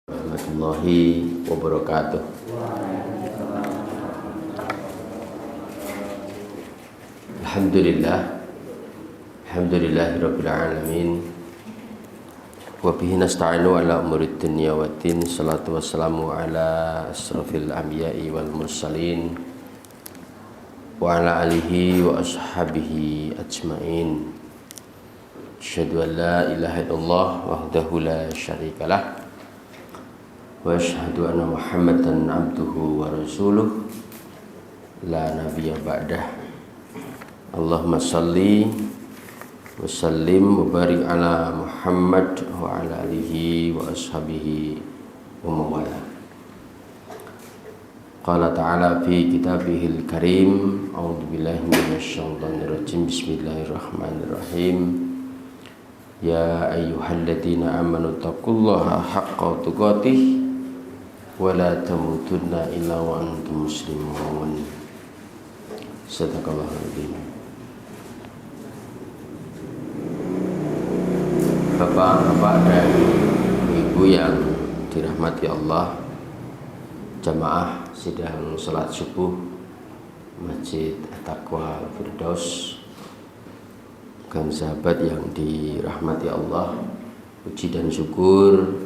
Warahmatullahi wabarakatuh. Alhamdulillahirabbil alamin. Wa bihi nasta'inu ala umurid dunya waddin. Shalatu wassalamu ala asrafil anbiya'i wal mursalin wa ala alihi wa ashabihi ajmain. Asyhadu an la ilaha illallah wahdahu la syarikalah wa asyhadu anna Muhammadan abduhu wa rasuluh la nabiyya ba'dah. Allahumma salli wa sallim wa barik ala Muhammad wa ala alihi wa ashabihi wa mawala. Qala ta'ala fi kitabihil karim, a'udzu billahi minasyaitonir rajim, bismillahirrahmanirrahim. Ya ayyuhalladzina amanu taqullaha haqqa tuqatih wa la tamutunna illa wa antum muslimun. Sadaqallahul adzim. Bapak-bapak dan ibu yang dirahmati Allah, jamaah sidang salat subuh Masjid At-Taqwa Firdaus, kaum sahabat yang dirahmati Allah, puji dan syukur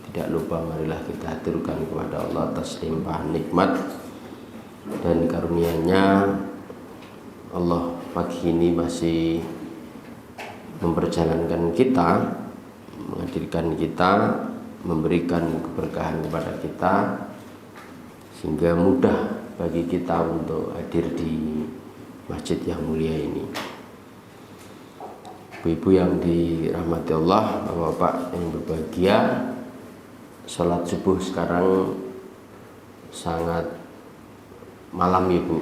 tidak lupa marilah kita haturkan kepada Allah atas limpahan nikmat dan karunia-Nya. Allah pagi ini masih memperjalankan kita, menghadirkan kita, memberikan keberkahan kepada kita, sehingga mudah bagi kita untuk hadir di masjid yang mulia ini. Ibu-ibu yang dirahmati Allah, bapak-bapak yang berbahagia, sholat subuh sekarang sangat malam ya Bu.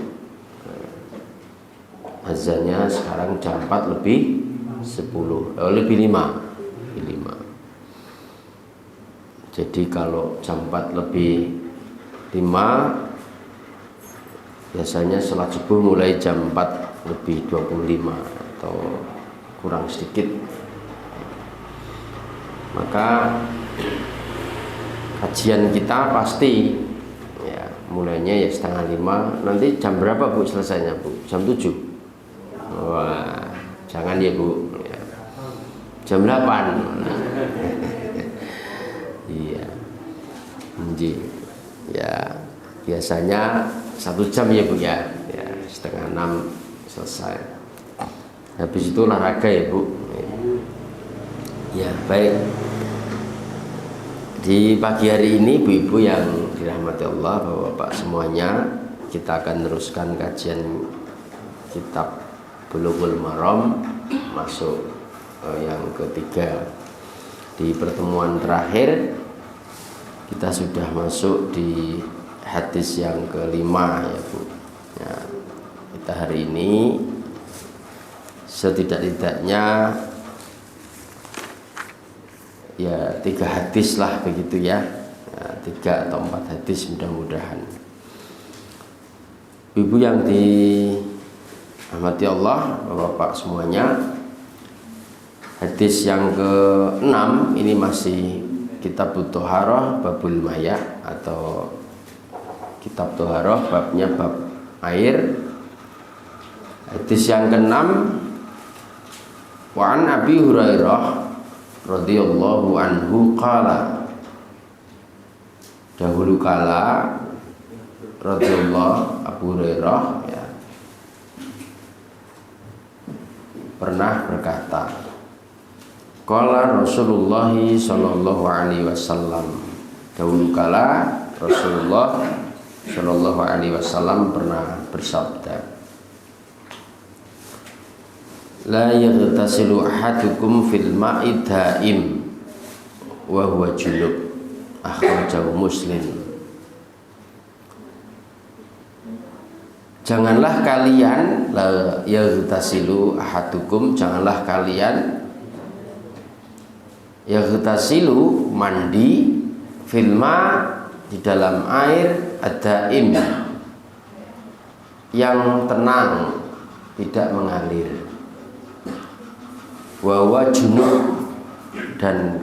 Azannya sekarang jam 4 lebih 10, lebih 5. Jadi kalau jam 4 lebih 5, biasanya sholat subuh mulai jam 4 lebih 25 atau kurang sedikit. Maka kajian kita pasti ya mulainya ya 4:30. Nanti jam berapa Bu selesainya Bu? Jam 7? Wah, jangan ya Bu ya. Jam 8. Iya. Ya biasanya 1 jam ya Bu ya. Ya 5:30 selesai. Habis itu olahraga ya Bu. Ya baik. Di pagi hari ini ibu-ibu yang dirahmati Allah, bapak-bapak semuanya, kita akan teruskan kajian kitab Bulughul Maram, masuk yang ketiga. Di pertemuan terakhir kita sudah masuk di hadis yang kelima ya Bu. Ya, kita hari ini setidak-tidaknya ya 3 hadis lah begitu ya, 3 atau 4 hadis mudah-mudahan. Ibu yang dirahmati Allah, bapak-bapak semuanya, hadis yang ke-6 ini masih kitab Thaharah babul maya atau kitab Thaharah, babnya bab air. Hadis yang ke-6, wa an Abi Hurairah radhiyallahu anhu qala, dahulu kala radhiyallahu Abu Hurairah ya pernah berkata, qala Rasulullah sallallahu alaihi wasallam, dahulu kala Rasulullah sallallahu alaihi wasallam pernah bersabda, la yaghtasilu ahadukum fil ma'i daim wa huwa junub, akhrajahu Muslim. Janganlah kalian, la yaghtasilu ahadukum, janganlah kalian yaghtasilu mandi, fil ma' di dalam air, ad-daim yang tenang, tidak mengalir, wa huwa junub, dan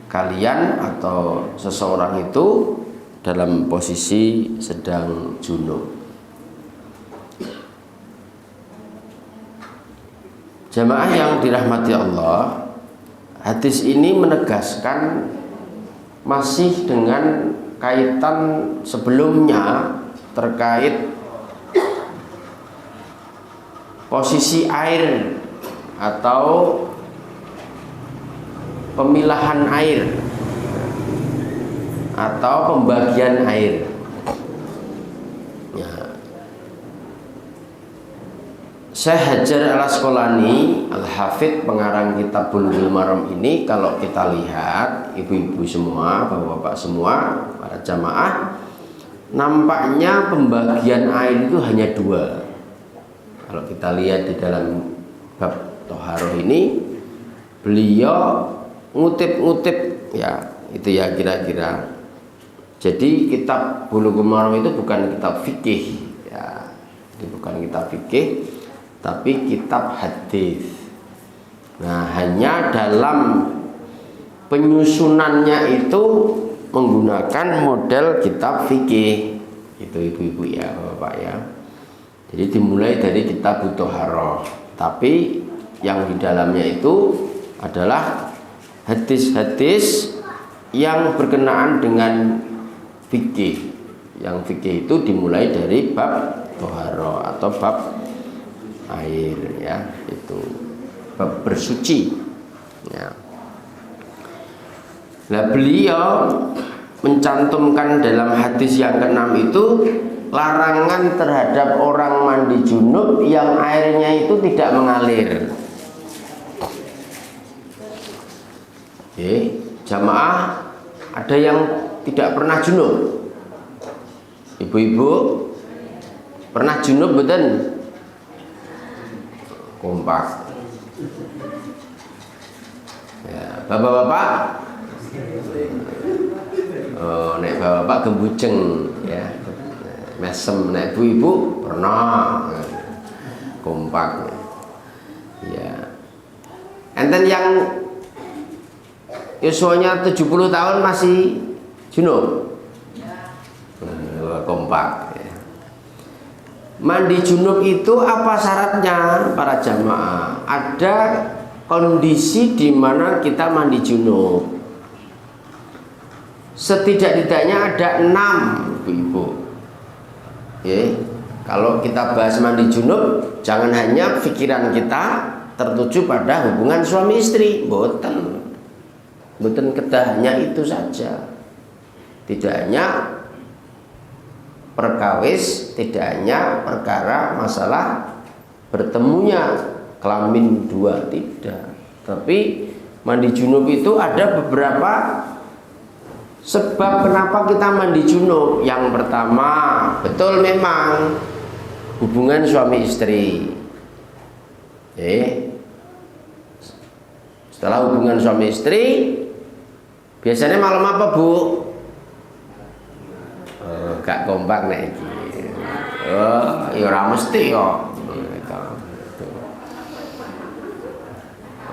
kalian atau seseorang itu dalam posisi sedang junub. Jamaah yang dirahmati Allah, hadis ini menegaskan masih dengan kaitan sebelumnya terkait posisi air atau pemilahan air atau pembagian air. Ya. Syekh Hajar Al-Asqalani Al-Hafidh pengarang kitab Bulughul Maram ini, kalau kita lihat ibu-ibu semua, bapak-bapak semua, para jamaah, nampaknya pembagian air itu hanya dua. Kalau kita lihat di dalam bab Toharoh ini, beliau ngutip-ngutip ya, itu ya kira-kira. Jadi kitab Bulughul Maram itu bukan kitab fikih ya, itu bukan kitab fikih, tapi kitab hadis. Nah, hanya dalam penyusunannya itu menggunakan model kitab fikih. Itu ibu-ibu ya, bapak ya. Jadi dimulai dari kitab Toharoh, tapi yang di dalamnya itu adalah hadis-hadis yang berkenaan dengan fikih. Yang fikih itu dimulai dari bab Toharoh atau bab air ya, itu bab bersuci ya. Nah, beliau mencantumkan dalam hadis yang ke-6 itu larangan terhadap orang mandi junub yang airnya itu tidak mengalir. Oke, jamaah ada yang tidak pernah junub? Ibu-ibu pernah junub betul? Kompak ya, bapak-bapak nek bapak-bapak gembujeng ya, mesem. Nek ibu-ibu pernah kompak ya. Enten yang usianya 70 tahun masih junub, kompak ya. Mandi junub itu apa syaratnya para jamaah? Ada kondisi di mana kita mandi junub. Setidak-tidaknya ada 6, ibu-ibu. Oke, kalau kita bahas mandi junub, jangan hanya pikiran kita tertuju pada hubungan suami istri. Boten kedah hanya itu saja. Tidak hanya perkawis, tidak hanya perkara masalah bertemunya kelamin dua, tidak. Tapi mandi junub itu ada beberapa sebab kenapa kita mandi junub. Yang pertama, betul memang hubungan suami istri. Setelah hubungan suami istri, biasanya malam apa, Bu? Gak kompak nek iki. Ya ora mesti kok.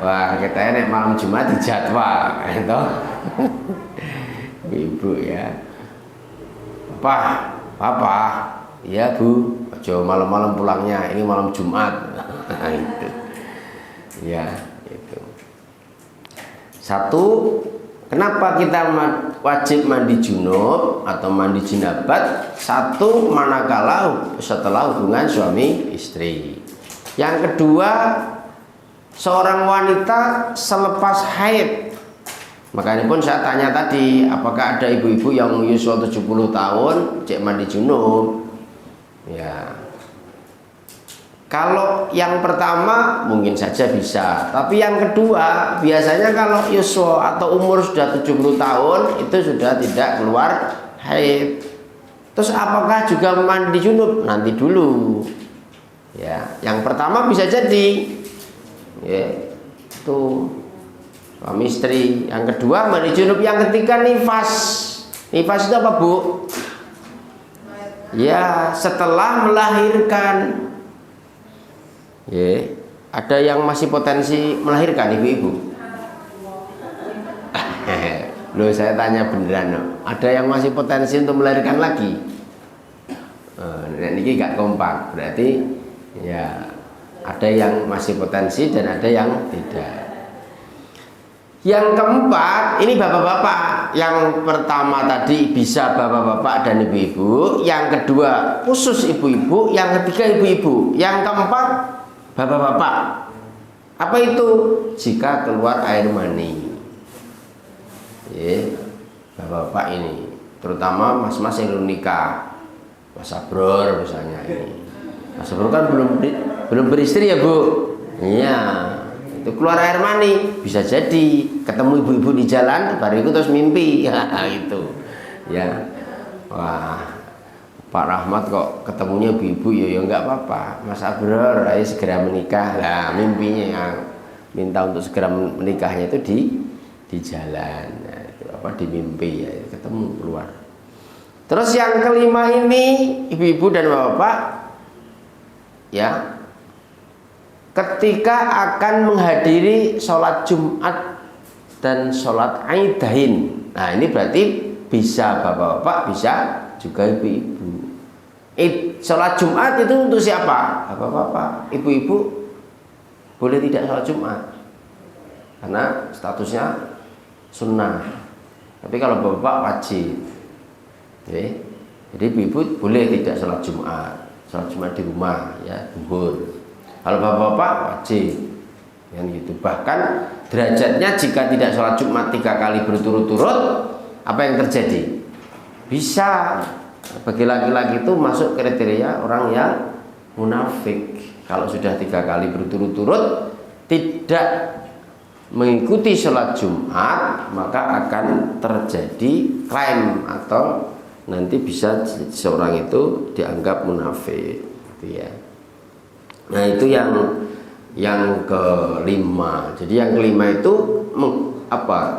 Wah, kita nek malam Jumat dijadwal, gitu. Ibu ya. Papa. Iya, Bu. Aja malam-malam pulangnya. Ini malam Jumat. Itu. Ya, itu. Satu, kenapa kita wajib mandi junub atau mandi jinabat? Satu, manakala setelah hubungan suami istri. Yang kedua, seorang wanita selepas haid. Makanya pun saya tanya tadi, apakah ada ibu-ibu yang usia 70 tahun cek mandi junub? Ya. Kalau yang pertama mungkin saja bisa, tapi yang kedua biasanya kalau yuswa atau umur sudah 70 tahun itu sudah tidak keluar haid. Terus apakah juga mandi junub? Nanti dulu. Ya, yang pertama bisa jadi ya, itu suami istri. Yang kedua mandi junub. Yang ketiga nifas. Nifas itu apa, Bu? Ya, setelah melahirkan. Ya, ada yang masih potensi melahirkan, ibu-ibu? Loh, saya tanya beneran no. Ada yang masih potensi untuk melahirkan lagi? Ini gak kompak, berarti ya ada yang masih potensi dan ada yang tidak. Yang keempat, ini bapak-bapak. Yang pertama tadi bisa bapak-bapak dan ibu-ibu. Yang kedua khusus ibu-ibu. Yang ketiga ibu-ibu. Yang keempat bapak-bapak. Apa itu? Jika keluar air mani. Bapak-bapak ini, terutama mas-mas yang belum nikah, Mas Abror misalnya ini. Mas Abror kan belum beristri ya Bu? Iya. Itu keluar air mani, bisa jadi ketemu ibu-ibu di jalan, baru itu terus mimpi, ya itu, ya. Wah, Pak Rahmat kok ketemunya ibu-ibu, ya nggak apa-apa. Mas Abror, ayo segera menikah. Lah mimpinya yang minta untuk segera menikahnya itu di jalan, ya, itu apa di mimpi ya, ketemu keluar. Terus yang kelima ini ibu-ibu dan bapak, ya. Ketika akan menghadiri sholat Jumat dan sholat Aidain. Nah ini berarti bisa bapak-bapak, bisa juga ibu-ibu. Sholat Jumat itu untuk siapa? Bapak-bapak. Ibu-ibu boleh tidak sholat Jumat karena statusnya sunnah. Tapi kalau bapak wajib. Jadi ibu-ibu boleh tidak sholat Jumat. Sholat Jumat di rumah, ya, zuhur. Kalau bapak-bapak wajib, kan gitu. Bahkan derajatnya jika tidak sholat Jumat 3 kali berturut-turut, apa yang terjadi? Bisa bagi laki-laki itu masuk kriteria orang yang munafik. Kalau sudah 3 kali berturut-turut tidak mengikuti sholat Jumat, maka akan terjadi klaim atau nanti bisa seorang itu dianggap munafik, gitu ya. Nah itu yang kelima. Jadi yang kelima itu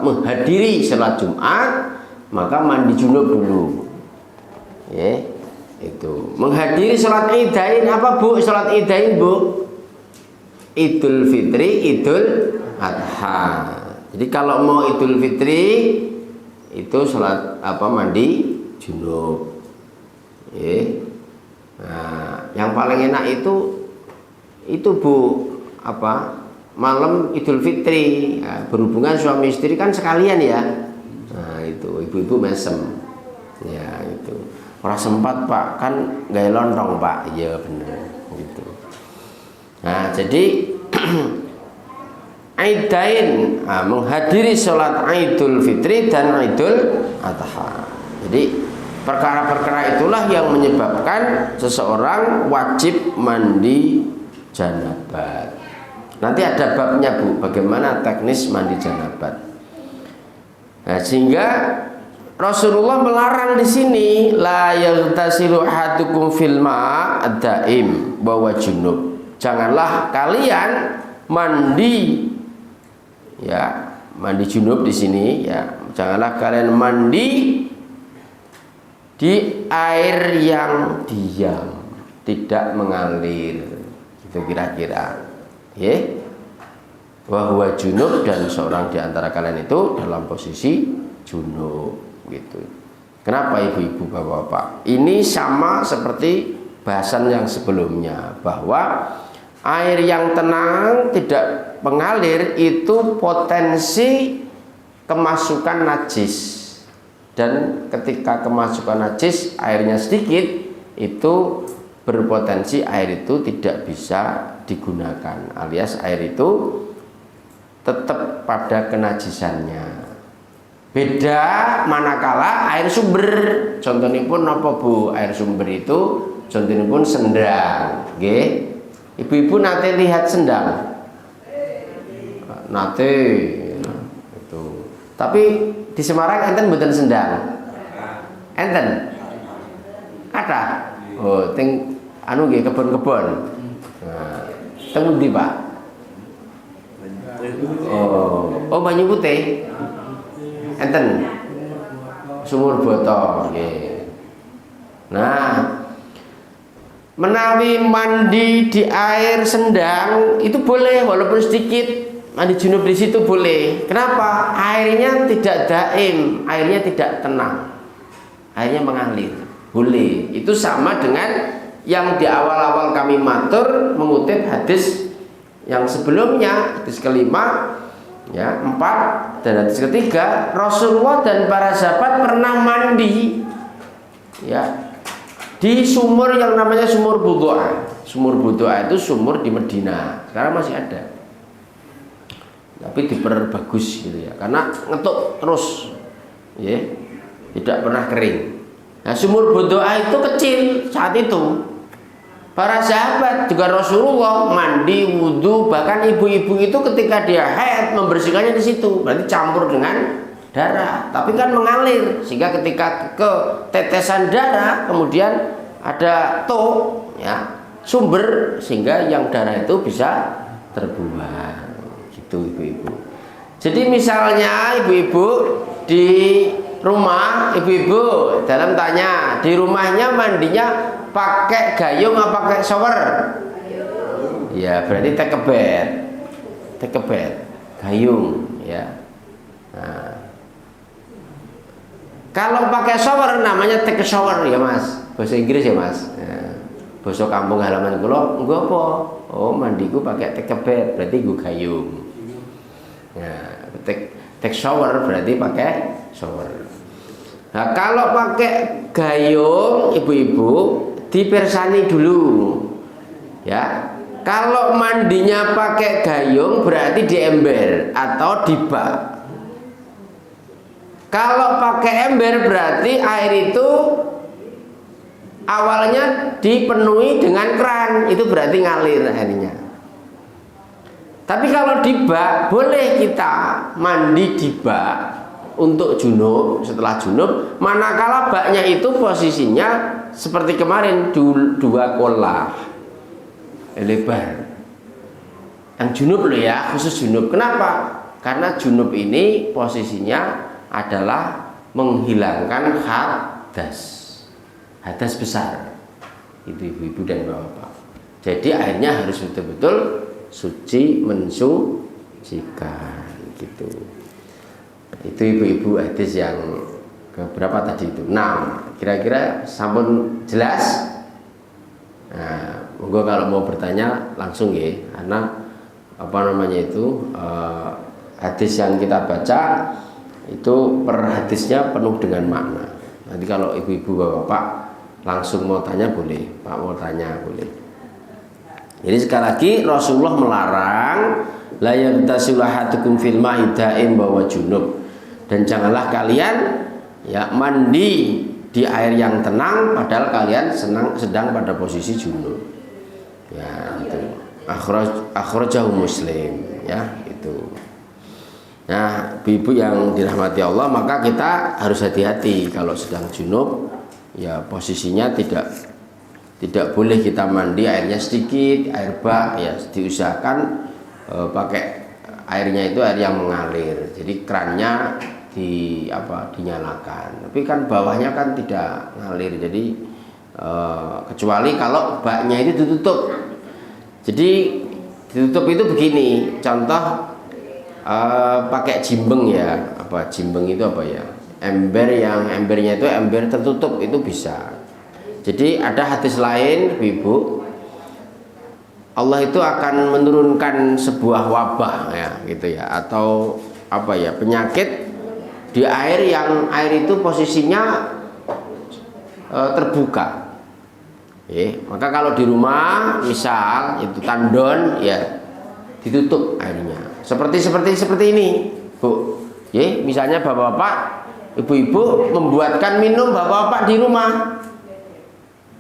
menghadiri sholat Jumat, maka mandi junub dulu. Ya, itu. Menghadiri sholat Idain apa Bu? Sholat Idain Bu? Idul Fitri, Idul Adha. Jadi kalau mau Idul Fitri itu sholat mandi junub. Ya. Nah, yang paling enak itu Bu, malam Idul Fitri, ya, berhubungan suami istri kan sekalian ya. Nah itu ibu-ibu mesem, ya itu. Orang sempat Pak, kan gaya lontong Pak, iya bener gitu. Nah jadi Aidain, menghadiri sholat Idul Fitri dan Idul Adha. Jadi perkara-perkara itulah yang menyebabkan seseorang wajib mandi janabat. Nanti ada babnya Bu, bagaimana teknis mandi janabat. Nah, sehingga Rasulullah melarang di sini la yaghtasilu ahadukum fil ma'ad-daim bahwa junub. Janganlah kalian mandi, ya, mandi junub di sini, ya. Janganlah kalian mandi di air yang diam, tidak mengalir. Itu kira-kira, ya, bahwa junub dan seorang di antara kalian itu dalam posisi junub, gitu. Kenapa ibu-ibu bapak-bapak? Ini sama seperti bahasan yang sebelumnya, bahwa air yang tenang tidak mengalir itu potensi kemasukan najis, dan ketika kemasukan najis airnya sedikit, itu berpotensi air itu tidak bisa digunakan, alias air itu tetap pada kenajisannya. Beda manakala air sumber, contohnya pun apa Bu? Air sumber itu contohnya pun sendang, nggih. Ibu-ibu nate lihat sendang? Nate itu. Tapi di Semarang enten mboten sendang? Enten? Ada? Oh, ting anu nggih kebon-kebon. Nah, teng ndi, Pak? Oh, Banyu Putih. Enten Sumur Boto nggih. Nah, menawi mandi di air sendang itu boleh walaupun sedikit, mandi junub di situ boleh. Kenapa? Airnya tidak daim, airnya tidak tenang, airnya mengalir. Boleh. Itu sama dengan yang di awal-awal kami matur mengutip hadis yang sebelumnya, hadis kelima, ya 4 dan hadis ketiga. Rasulullah dan para sahabat pernah mandi, ya, di sumur yang namanya sumur Budu'a. Sumur Budu'a itu sumur di Medina, sekarang masih ada, tapi diperbagus gitu ya, karena ngetuk terus, ya, tidak pernah kering. Nah, sumur Budu'a itu kecil saat itu. Para sahabat juga Rasulullah mandi, wudhu, bahkan ibu-ibu itu ketika dia haid membersihkannya di situ, berarti campur dengan darah, tapi kan mengalir, sehingga ketika ke tetesan darah kemudian ada ya, sumber, sehingga yang darah itu bisa terbuang. Gitu ibu-ibu. Jadi misalnya ibu-ibu di rumah, ibu-ibu dalam tanya, di rumahnya mandinya pakai gayung apa pakai shower? Ya berarti take a bath, gayung, ya. Nah, kalau pakai shower namanya take a shower ya mas, bahasa Inggris ya mas. Ya. Bahasa kampung halaman kula nggo apa? Oh mandiku pakai take a bath, berarti nggo gayung. Ya, take shower berarti pakai shower. Nah, kalau pakai gayung ibu-ibu dipersani dulu, ya. Kalau mandinya pakai gayung berarti di ember atau di bak. Kalau pakai ember berarti air itu awalnya dipenuhi dengan keran, itu berarti ngalir airnya. Tapi kalau di bak, boleh kita mandi di bak untuk junub, setelah junub, manakala baknya itu posisinya seperti kemarin 2 kolah lebar. Yang junub loh ya, khusus junub. Kenapa? Karena junub ini posisinya adalah menghilangkan hadas besar. Itu ibu-ibu dan bapak-bapak. Jadi airnya harus betul-betul suci, mensucikan gitu. Itu ibu-ibu hadis yang keberapa tadi itu? 6. Kira-kira sampun jelas? Nah, monggo kalau mau bertanya langsung ya, karena apa namanya itu hadis yang kita baca itu per hadisnya penuh dengan makna. Nanti kalau ibu-ibu bapak-bapak langsung mau tanya boleh, Pak mau tanya boleh. Jadi sekali lagi Rasulullah melarang la yaghtasilu ahadukum fil ma'i da'im bahwa junub, dan janganlah kalian ya mandi di air yang tenang padahal kalian sedang pada posisi junub. Ya itu. Akhrajahu Muslim ya itu. Nah, ibu yang dirahmati Allah, maka kita harus hati-hati kalau sedang junub, ya posisinya tidak boleh kita mandi airnya sedikit, air bak, ya diusahakan pakai airnya itu air yang mengalir. Jadi kerannya dinyalakan. Tapi kan bawahnya kan tidak ngalir. Jadi kecuali kalau baknya itu ditutup. Jadi ditutup itu begini, contoh pakai jimbeng ya, apa jimbeng itu apa ya, embernya itu ember tertutup itu bisa. Jadi ada hadis lain ibu, Allah itu akan menurunkan sebuah wabah ya gitu ya, atau apa ya, penyakit di air yang air itu posisinya terbuka. Maka kalau di rumah misal itu tandon ya ditutup airnya. Seperti ini, Bu. Misalnya bapak-bapak, ibu-ibu membuatkan minum bapak-bapak di rumah.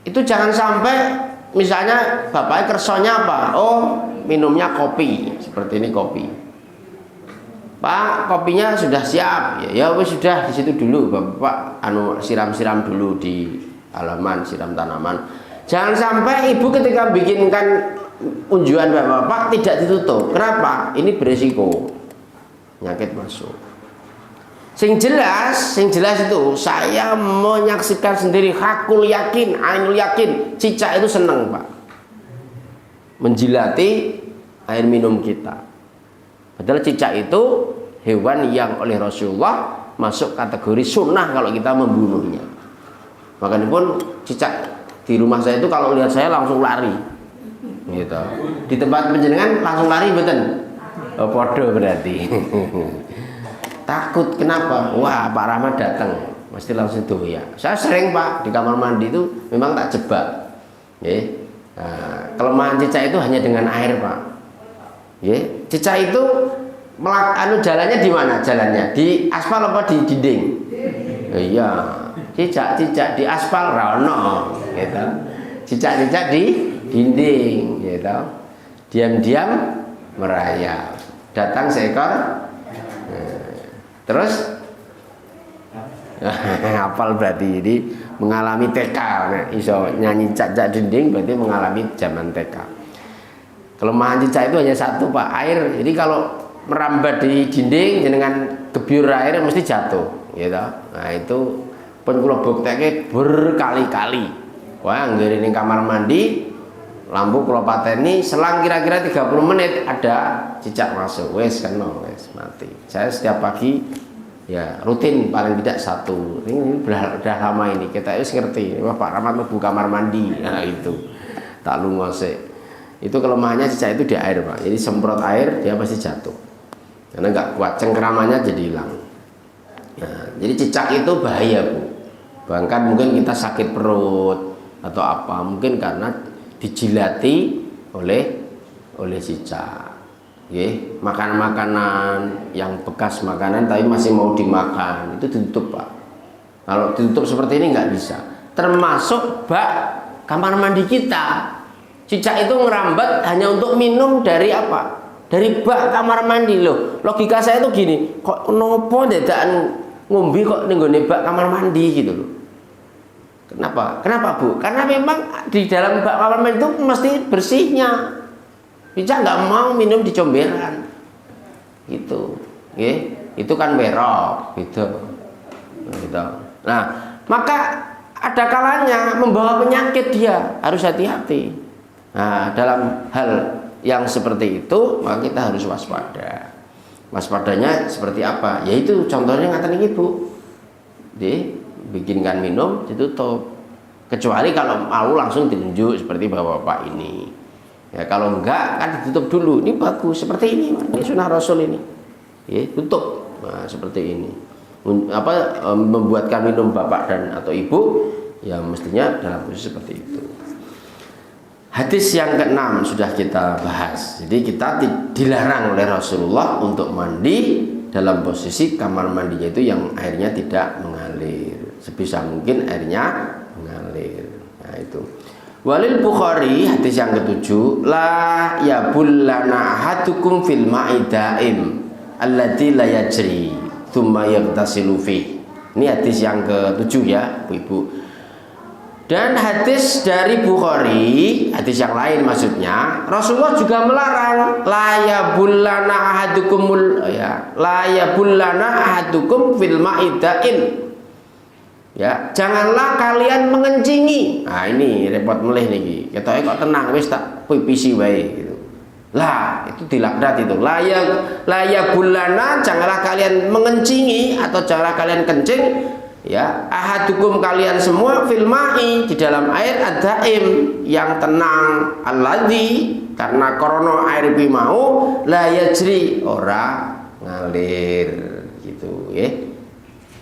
Itu jangan sampai misalnya bapaknya kersonya apa? Oh, minumnya kopi. Seperti ini kopi. Pak, kopinya sudah siap. Ya sudah di situ dulu, Bapak siram-siram dulu di halaman, siram tanaman. Jangan sampai ibu ketika bikinkan unjuan bapak-bapak tidak ditutup. Kenapa? Ini beresiko penyakit masuk. Sing jelas itu saya menyaksikan sendiri, hakul yakin, ainul yakin, cicak itu seneng Pak menjilati air minum kita. Padahal cicak itu hewan yang oleh Rasulullah masuk kategori sunnah kalau kita membunuhnya. Makanya pun cicak di rumah saya itu kalau lihat saya langsung lari, gitu. Di tempat penjenengan langsung lari betul. Oh, podo berarti. Takut kenapa? Wah, Pak Rahmat datang, pasti langsung doya. Saya sering Pak di kamar mandi itu memang tak jebak. Nah, kelemahan cicak itu hanya dengan air Pak. Cicak itu jalannya di mana? Jalannya di aspal apa di dinding? Iya, cicak di aspal rano, gitu. Cicak di dinding, gitu. Diam-diam merayap. Datang seekor, terus hafal berarti ini mengalami TK. Nah, iso nyanyi cicak dinding berarti mengalami zaman TK. Kelemahan cicak itu hanya satu Pak, air. Jadi kalau merambat di dinding dengan gebyur air mesti jatuh, gitu. Nah itu pun kula bukteke berkali-kali. Wah, nggih ning kamar mandi lampu kula pateni selang kira-kira 30 menit ada cicak masuk. Wes kena, wes mati. Saya setiap pagi ya rutin paling tidak satu. Ini udah lama ini kita harus ngerti. Wah, Pak Rahmat mlebu kamar mandi. Nah itu tak lungose. Itu kelemahannya cicak itu di air Pak. Jadi semprot air dia pasti jatuh. Karena nggak kuat cengkeramannya jadi hilang. Nah, jadi cicak itu bahaya Bu. Bahkan mungkin kita sakit perut atau apa, mungkin karena dijilati oleh cicak. Makan makanan yang bekas makanan tapi masih mau dimakan itu ditutup Pak. Kalau ditutup seperti ini nggak bisa. Termasuk bak kamar mandi kita. Cicak itu merambat hanya untuk minum dari apa? Dari bak kamar mandi loh. Logika saya tuh gini, kok nopo dadakan ngombe kok ning gone bak kamar mandi gitu loh. Kenapa? Kenapa Bu? Karena memang di dalam bak kamar mandi itu mesti bersihnya. Cicak nggak mau minum di comberan. Gitu. Itu kan berok gitu. Gitu. Nah, maka ada kalanya membawa penyakit dia, harus hati-hati. Nah, dalam hal yang seperti itu maka kita harus waspada. Waspadanya seperti apa? Yaitu contohnya ngaten iki Bu. Bikinkan minum ditutup. Kecuali kalau mau langsung ditunjuk seperti bapak-bapak ini. Ya kalau enggak kan ditutup dulu. Ini bagus seperti ini. Ini sunnah Rasul ini. Tutup. Nah, seperti ini. Membuatkan minum bapak dan atau ibu ya mestinya dalam posisi seperti itu. Hadis yang ke-6 sudah kita bahas. Jadi kita dilarang oleh Rasulullah untuk mandi dalam posisi kamar mandinya itu yang airnya tidak mengalir. Sebisa mungkin airnya mengalir. Nah itu. Walil Bukhari hadis yang ke-7, la yabullana ahadukum fil ma'i daim alladzi la yajri tsumma yaghtasilu fi. Ini hadis yang ke-7 ya, Bu-ibu. Dan hadis dari Bukhari, hadis yang lain maksudnya, Rasulullah juga melarang la yabullana ahadukum fil ma'i daim. Ya, janganlah kalian mengencingi. Nah, ini repot melih niki. Ketoke kok tenang wis tak pipisi wae gitu. Lah, itu dilaknat itu. La yabullana, janganlah kalian mengencingi atau janganlah kalian kencing. Ya, ahadukum kalian semua fil ma'i di dalam air adaim yang tenang alladzi karena krono air pi mau la yajri ora ngalir gitu ya.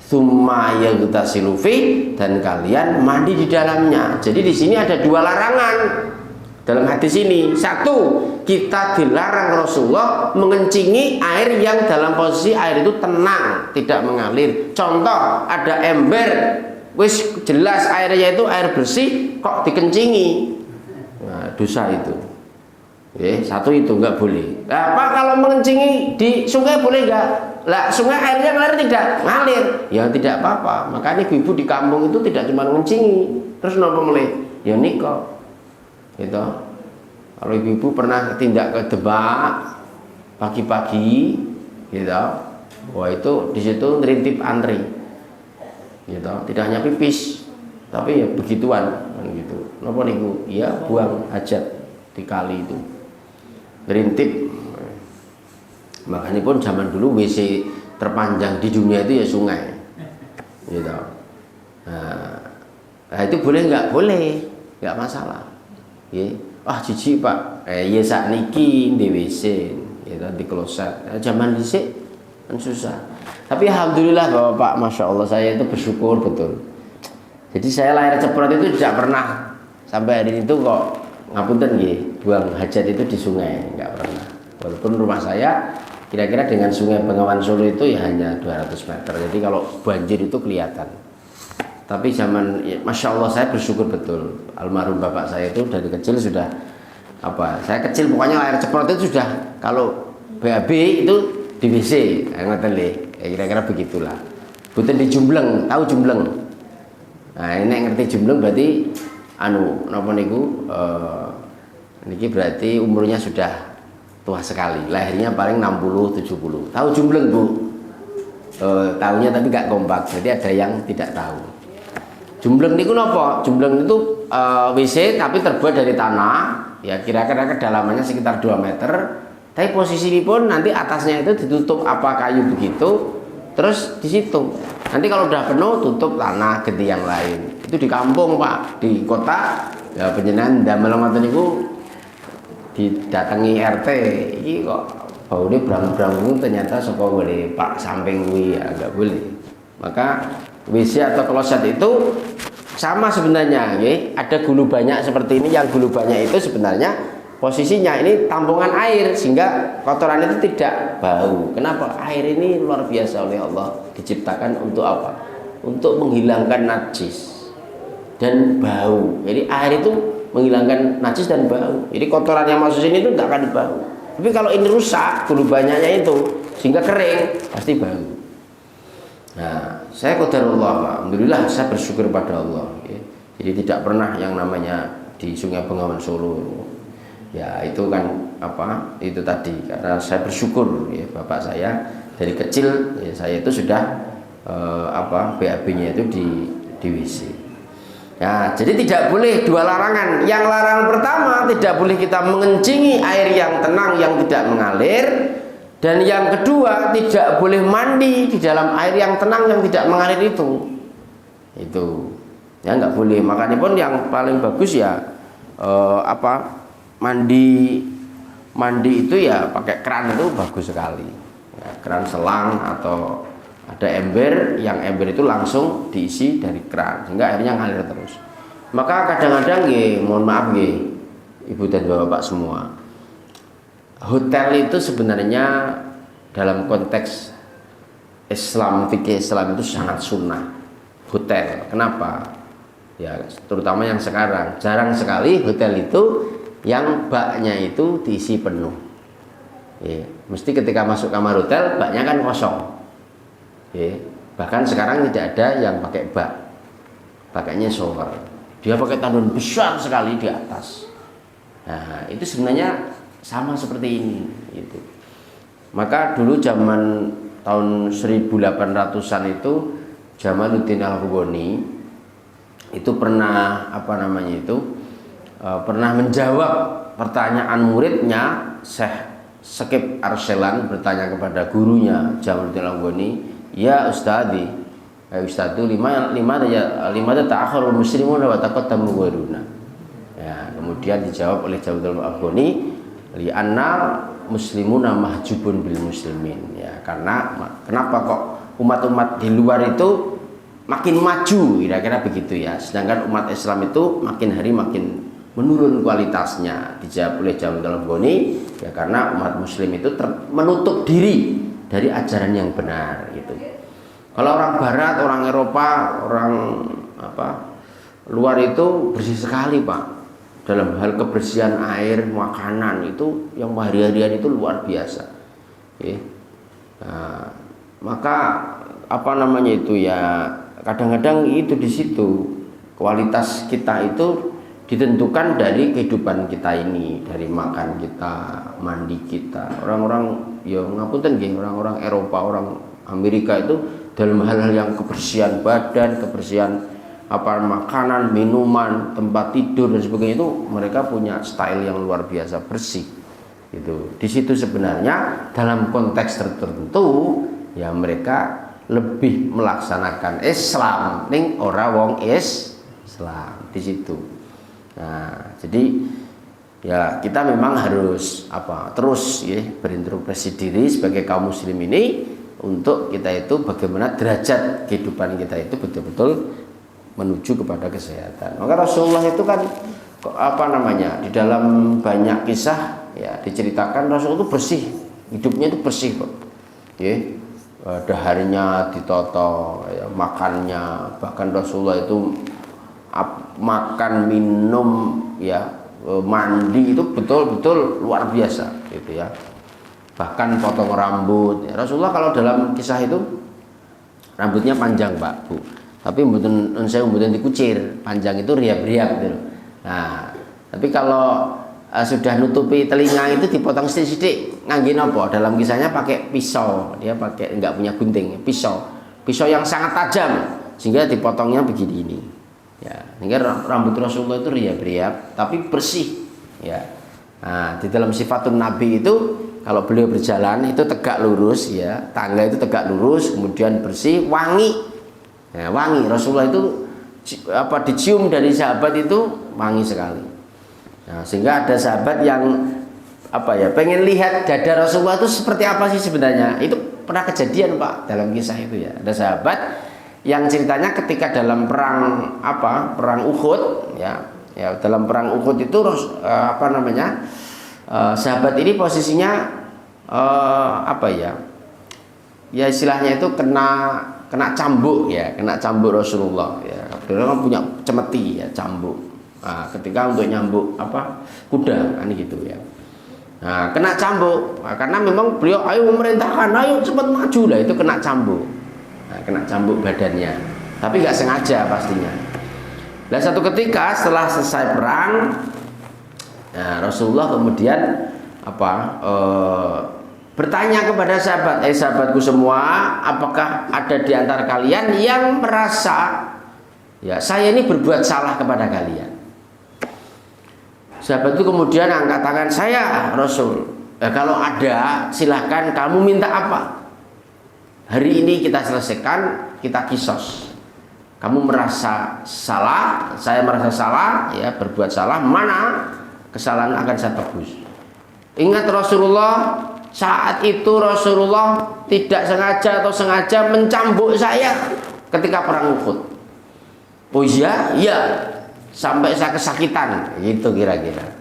Tsumma yaghtasilu fi dan kalian mandi di dalamnya. Jadi di sini ada dua larangan dalam hadis ini. Satu, kita dilarang Rasulullah mengencingi air yang dalam posisi air itu tenang, tidak mengalir. Contoh, ada ember, wis jelas airnya itu air bersih, kok dikencingi. Nah, dosa itu. Satu itu nggak boleh. Nah, apa kalau mengencingi di sungai boleh nggak? Lah, sungai airnya mengalir tidak? Ngalir. Ya tidak apa-apa. Makanya ibu-ibu di kampung itu tidak cuma mengencingi, terus nopo meleh. Ya niko. Gitu. Kalau ibu-ibu pernah tindak ke Demak pagi-pagi, gitu, wah itu di situ ngerintip antri, gitu. Tidak hanya pipis, tapi ya begituan, gitu. Napa niku? Ya buang hajat di kali itu, ngerintip. Makanya pun zaman dulu WC terpanjang di dunia itu ya sungai, gitu. Nah itu boleh nggak? Boleh, nggak masalah. Ya. Jijik Pak, ya sakniki di WC, gitu, di kloset. Zaman dhisik kan susah. Tapi alhamdulillah Bapak, masya Allah saya itu bersyukur betul. Jadi saya lahir ceprot itu tidak pernah sampai hari itu kok ngapunten nggih, buang hajat itu di sungai, nggak pernah. Walaupun rumah saya kira-kira dengan Sungai Bengawan Solo itu ya hanya 200 meter. Jadi kalau banjir itu kelihatan. Tapi zaman ya, masya Allah saya bersyukur betul. Almarhum bapak saya itu dari kecil sudah saya kecil pokoknya lahir ceprot itu sudah kalau BAB itu di WC, kira-kira begitulah. Bukan di Jumbleng, tahu Jumbleng? Nah ini ngerti Jumbleng berarti napa niku niki berarti umurnya sudah tua sekali, lahirnya paling 60-70. Tahu Jumbleng Bu? Tahunya tapi gak kompak, jadi ada yang tidak tahu. Jumbleng niku napa? Jumbleng itu WC tapi terbuat dari tanah, ya kira-kira kedalamannya sekitar 2 meter. Tapi posisi ini pun nanti atasnya itu ditutup kayu begitu, terus di situ. Nanti kalau udah penuh tutup tanah ganti yang lain. Itu di kampung Pak, di kota ya penjenengan damel ngoten niku didatangi RT. Iki kok baune brang-brang ternyata saka ngene Pak samping kuwi ya enggak boleh. Maka WC atau kloset itu sama sebenarnya, nggih. Ada gulu banyak seperti ini, yang gulu banyak itu sebenarnya posisinya ini tampungan air sehingga kotoran itu tidak bau. Kenapa? Air ini luar biasa oleh Allah diciptakan untuk apa? Untuk menghilangkan najis dan bau. Jadi air itu menghilangkan najis dan bau. Jadi kotoran yang masuk sini itu tidak akan bau. Tapi kalau ini rusak, gulu banyaknya itu sehingga kering, pasti bau. Nah, saya qadarullah Pak. Alhamdulillah saya bersyukur pada Allah. Ya. Jadi tidak pernah yang namanya di Sungai Bengawan Solo. Ya itu kan itu tadi karena saya bersyukur ya bapak saya dari kecil ya, saya itu sudah BAB-nya itu di WC. Ya, jadi tidak boleh dua larangan. Yang larangan pertama tidak boleh kita mengencingi air yang tenang yang tidak mengalir, dan yang kedua tidak boleh mandi di dalam air yang tenang yang tidak mengalir itu ya nggak boleh. Makanya pun yang paling bagus ya mandi itu ya pakai keran itu bagus sekali ya, keran selang atau ada ember, yang ember itu langsung diisi dari keran sehingga airnya ngalir terus. Maka kadang-kadang mohon maaf ibu dan bapak semua, hotel itu sebenarnya dalam konteks Islam, fikih Islam itu sangat sunnah hotel. Kenapa? Ya terutama yang sekarang jarang sekali hotel itu yang baknya itu diisi penuh. Ya, mesti ketika masuk kamar hotel baknya kan kosong. Ya, bahkan sekarang tidak ada yang pakai bak, pakainya shower. Dia pakai tandon besar sekali di atas. Nah, itu sebenarnya sama seperti ini. Gitu. Maka dulu zaman tahun 1800-an itu Jamaluddin Al-Ghani itu pernah pernah menjawab pertanyaan muridnya. Syekh Sekib Arselan bertanya kepada gurunya Jamaluddin Al-Ghani, ya Ustadzi, Ustadzu lima ta'akhirul muslimun wa taqaddamu ghairuna. Ya, kemudian dijawab oleh Jamaluddin Al-Ghani, li anna muslimuna mahjubun bil muslimin. Ya, karena kenapa kok umat-umat di luar itu makin maju, kira-kira begitu ya, sedangkan umat Islam itu makin hari makin menurun kualitasnya. Dijawab oleh Jamaluddin Al-Ghani, ya karena umat muslim itu menutup diri dari ajaran yang benar gitu. Kalau orang barat, orang Eropa, orang luar itu bersih sekali Pak, dalam hal kebersihan air, makanan itu yang hari-harian itu luar biasa. Nah, maka ya kadang-kadang itu di situ kualitas kita itu ditentukan dari kehidupan kita ini, dari makan kita, mandi kita. Orang-orang ya ngapunten nggih, orang-orang Eropa, orang Amerika itu dalam hal-hal yang kebersihan badan, kebersihan makanan, minuman, tempat tidur dan sebagainya itu mereka punya style yang luar biasa bersih. Gitu. Di situ sebenarnya dalam konteks tertentu ya mereka lebih melaksanakan Islam ning ora wong Islam di situ. Nah, jadi ya kita memang harus terus ya berintrospeksi diri sebagai kaum muslim ini untuk kita itu bagaimana derajat kehidupan kita itu betul-betul menuju kepada kesehatan. Maka Rasulullah itu kan di dalam banyak kisah ya diceritakan Rasul itu bersih, hidupnya itu bersih kok. Ya, daharinya ditoto, ya, makannya bahkan Rasulullah itu makan minum ya mandi itu betul-betul luar biasa gitu ya. Bahkan potong rambut ya. Rasulullah kalau dalam kisah itu rambutnya panjang Pak Bu, tapi mboten dikucir, panjang itu riap-riap gitu. Nah, tapi kalau sudah nutupi telinga itu dipotong sedikit-sedikit. Ngangge napa? Dalam kisahnya pakai pisau. Dia pakai enggak punya gunting, pisau yang sangat tajam sehingga dipotongnya begini ini. Ya, sehingga rambut Rasulullah itu riap-riap tapi bersih. Ya. Nah, di dalam sifatun Nabi itu kalau beliau berjalan itu tegak lurus ya, tangga itu tegak lurus, kemudian bersih, wangi. Ya, wangi. Rasulullah itu dicium dari sahabat itu wangi sekali. Nah, sehingga ada sahabat yang pengen lihat dada Rasulullah itu seperti apa sih sebenarnya. Itu pernah kejadian Pak dalam kisah itu ya. Ada sahabat yang ceritanya ketika dalam perang Uhud ya dalam perang Uhud itu sahabat ini posisinya ya istilahnya itu kena cambuk ya, kena cambuk Rasulullah ya. Beliau kan punya cemeti ya, cambuk. Nah, ketika untuk nyambuk kuda kan gitu ya. Nah, kena cambuk. Nah, karena memang beliau ayo memerintahkan, ayo cepat maju lah, itu kena cambuk. Nah, kena cambuk badannya. Tapi nggak sengaja pastinya. Dan satu ketika setelah selesai perang, nah, Rasulullah kemudian bertanya kepada sahabat, sahabatku semua, apakah ada di antara kalian yang merasa ya saya ini berbuat salah kepada kalian? Sahabat itu kemudian angkat tangan, saya Rasul. Kalau ada silahkan kamu minta apa? Hari ini kita selesaikan, kita kisos. Kamu merasa salah, saya merasa salah, ya berbuat salah, mana kesalahan akan saya tebus. Ingat Rasulullah, saat itu Rasulullah tidak sengaja atau sengaja mencambuk saya ketika perang Uhud. Oh iya, iya, sampai saya kesakitan, gitu kira-kira.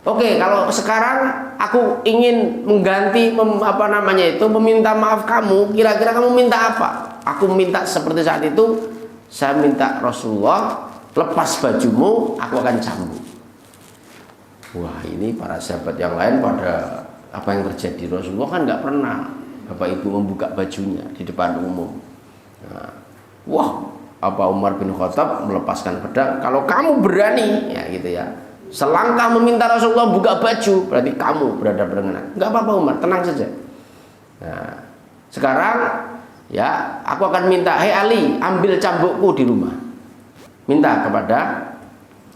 Oke, kalau sekarang aku ingin mengganti meminta maaf kamu, kira-kira kamu minta apa? Aku minta seperti saat itu, saya minta Rasulullah lepas bajumu, aku akan cambuk. Wah, ini para sahabat yang lain pada apa yang terjadi. Rasulullah kan nggak pernah Bapak Ibu membuka bajunya di depan umum. Nah, wah, Umar bin Khattab melepaskan pedang. Kalau kamu berani, ya gitu ya, selangkah meminta Rasulullah buka baju, berarti kamu berada berwenang. Nggak apa-apa Umar, tenang saja. Nah, sekarang ya aku akan minta, hei Ali, ambil cambukku di rumah. Minta kepada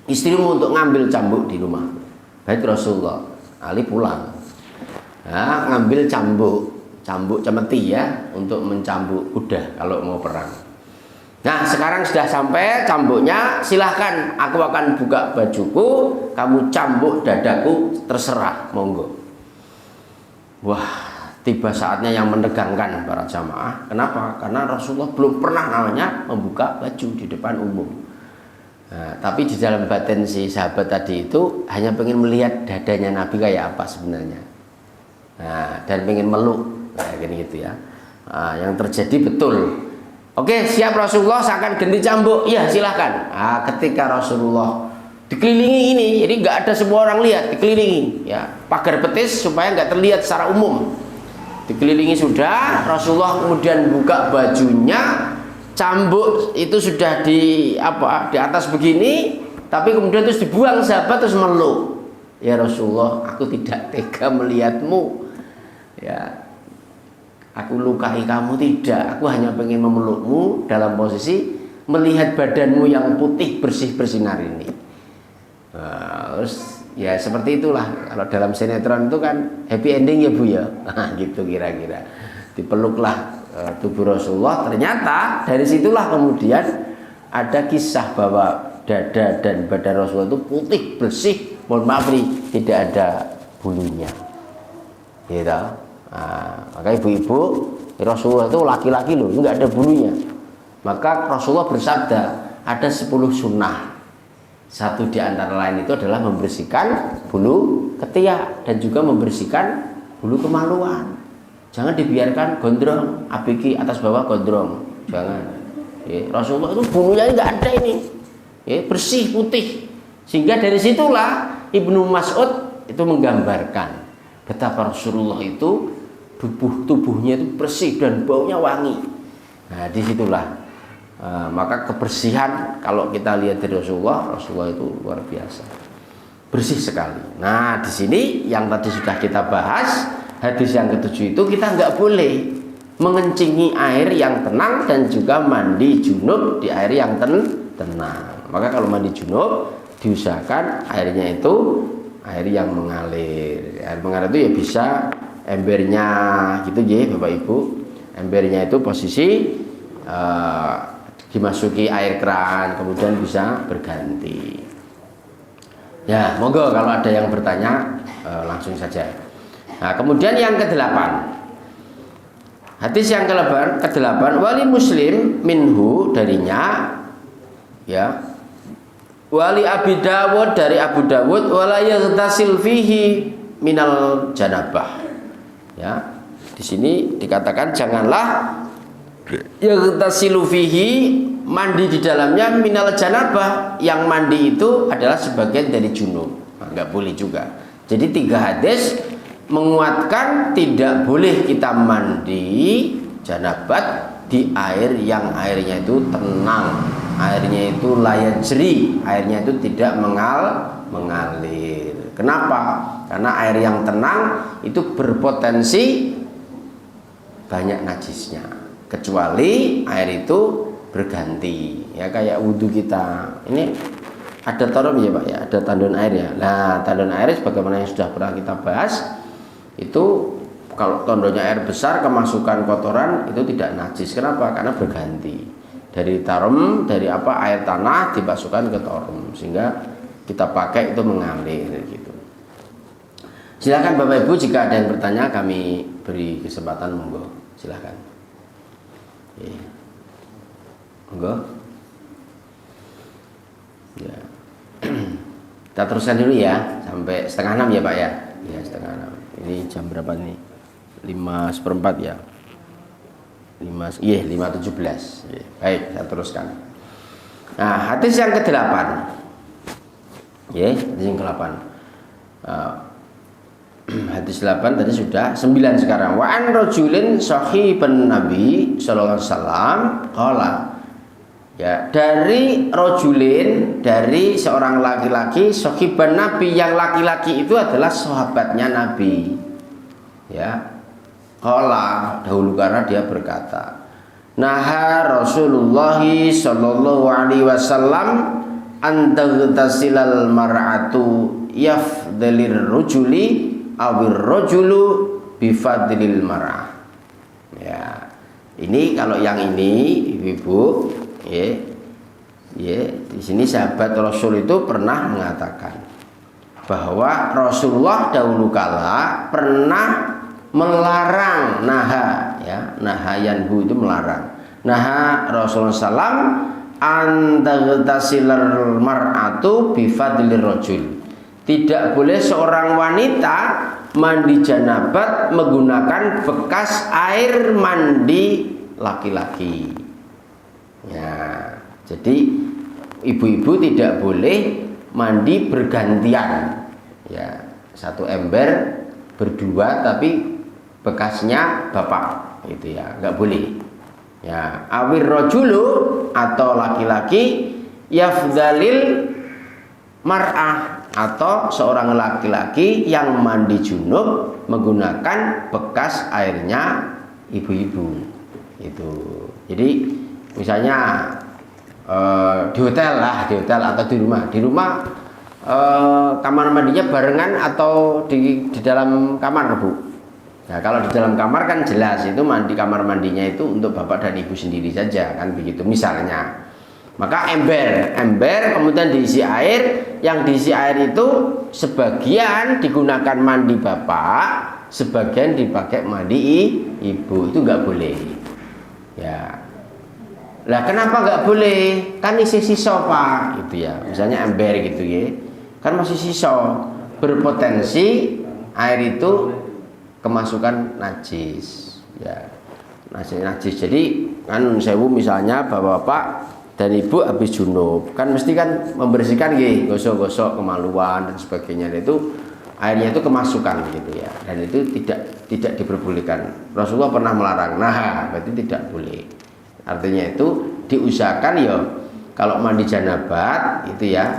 istrimu untuk ngambil cambuk di rumah. Baik Rasulullah. Ali pulang. Nah, ngambil cambuk cemeti ya, untuk mencambuk kuda kalau mau perang. Nah, sekarang sudah sampai cambuknya, silahkan aku akan buka bajuku, kamu cambuk dadaku, terserah, monggo. Wah, tiba saatnya yang menegangkan para jamaah. Kenapa? Karena Rasulullah belum pernah namanya membuka baju di depan umum. Nah, tapi di dalam batin si sahabat tadi itu hanya pengen melihat dadanya Nabi kayak apa sebenarnya. Nah, dan pengen meluk, kayak gini gitu ya. Nah, yang terjadi betul. Oke, siap Rasulullah, saya akan ganti cambuk. Iya, silahkan. Nah, ketika Rasulullah dikelilingi ini, jadi nggak ada semua orang lihat, dikelilingi, ya, pagar betis supaya nggak terlihat secara umum. Dikelilingi sudah, Rasulullah kemudian buka bajunya, cambuk itu sudah di atas begini, tapi kemudian terus dibuang sahabat terus meluk. Ya Rasulullah, aku tidak tega melihatmu. Ya. Aku lukai kamu tidak, aku hanya pengen memelukmu dalam posisi melihat badanmu yang putih bersih bersinar ini. Nah, terus Ya seperti itulah, kalau dalam sinetron itu kan happy ending ya Bu ya. Nah, gitu kira-kira. Dipeluklah tubuh Rasulullah, ternyata dari situlah kemudian ada kisah bahwa dada dan badan Rasulullah itu putih bersih, mohon maaf nih, tidak ada bulunya. Gitu. Nah, maka ibu-ibu, Rasulullah itu laki-laki loh, nggak ada bulunya. Maka Rasulullah bersabda, ada 10 sunnah. Satu di antara lain itu adalah membersihkan bulu ketiak dan juga membersihkan bulu kemaluan. Jangan dibiarkan gondrong, apiki atas bawah gondrong. Jangan. Ya, Rasulullah itu bulunya nggak ada ini. Ya, bersih putih. Sehingga dari situlah Ibnu Mas'ud itu menggambarkan betapa Rasulullah itu tubuhnya itu bersih dan baunya wangi. Nah, disitulah maka kebersihan kalau kita lihat dari Rasulullah itu luar biasa, bersih sekali. Nah, di sini yang tadi sudah kita bahas, hadis yang ke-7 itu kita nggak boleh mengencingi air yang tenang dan juga mandi junub di air yang tenang. Maka kalau mandi junub diusahakan airnya itu air yang mengalir. Air mengalir itu ya bisa embernya gitu ya Bapak Ibu. Embernya itu posisi dimasuki air keran, kemudian bisa berganti. Ya, monggo kalau ada yang bertanya langsung saja. Nah, kemudian yang ke-8. Hadis yang ke-8, wali Muslim minhu darinya, ya. Wali Abi Dawud dari Abu Dawud, wala yaghtasil fihi minal janabah. Ya. Di sini dikatakan janganlah yaghtasilu fihi, mandi di dalamnya minal janabah, yang mandi itu adalah sebagian dari junub. Nah, nggak boleh juga. Jadi 3 hadis menguatkan tidak boleh kita mandi janabat di air yang airnya itu tenang, airnya itu layajri, airnya itu tidak mengalir. Kenapa? Karena air yang tenang itu berpotensi banyak najisnya, kecuali air itu berganti, ya kayak wudhu kita. Ini ada torom ya Pak ya, ada tandon air ya. Nah, tandon air sebagaimana yang sudah pernah kita bahas, itu kalau tandonnya air besar kemasukan kotoran itu tidak najis. Kenapa? Karena berganti dari tarom, dari apa, air tanah dimasukkan ke torom, sehingga kita pakai itu mengalir gitu. Silakan Bapak Ibu, jika ada yang bertanya kami beri kesempatan, monggo silakan. Monggo. Ya. Kita teruskan dulu ya sampai 5:30 ya Pak ya. Ya, 5:30. Ini jam berapa nih? 5:15 ya. 5:17. Baik, saya teruskan. Nah, hadis yang ke-8. Ya, hadis yang ke-8. Hadis 8 tadi sudah, 9 sekarang. Wa an rajulin sahiban Nabi sallallahu alaihi wasallam qala. Ya, dari rajulin, dari seorang laki-laki sahiban Nabi, yang laki-laki itu adalah sahabatnya Nabi. Ya. Qala, dahulu karena dia berkata, naha Rasulullah sallallahu alaihi wasallam an taghtasilal mar'atu yafdalir rajuli awir rajulu bifadlil mar'ah. Ya. Ini kalau yang ini Ibu, ya. Di sini sahabat Rasul itu pernah mengatakan bahwa Rasulullah dahulu kala pernah melarang, naha ya, nahayanhu itu melarang. Naha Rasulullah sallam an taghtasilal mar'atu bifadlir rajul. Tidak boleh seorang wanita mandi janabat menggunakan bekas air mandi laki-laki. Ya, jadi ibu-ibu tidak boleh mandi bergantian. Ya, satu ember berdua tapi bekasnya bapak, gitu ya, nggak boleh. Ya, awir rojulu atau laki-laki yafdalil mar'ah, atau seorang laki-laki yang mandi junub menggunakan bekas airnya ibu-ibu. Itu. Jadi misalnya di hotel atau di rumah kamar mandinya barengan atau di dalam kamar, Bu? Nah, kalau di dalam kamar kan jelas itu kamar mandinya itu untuk bapak dan ibu sendiri saja kan begitu misalnya. Maka ember kemudian diisi air, yang diisi air itu sebagian digunakan mandi bapak, sebagian dipakai mandi ibu, itu nggak boleh. Ya. Lah kenapa nggak boleh? Kan isi sisa Pak, gitu ya. Misalnya ember gitu ya, kan masih sisa, berpotensi air itu kemasukan najis, ya najis. Jadi kan sewu misalnya bapak dan ibu habis junub, kan mesti kan membersihkan gitu, gosok-gosok kemaluan dan sebagainya, itu airnya itu kemasukan gitu ya, dan itu tidak diperbolehkan. Rasulullah pernah melarang. Nah, berarti tidak boleh. Artinya itu diusahakan ya kalau mandi janabat itu ya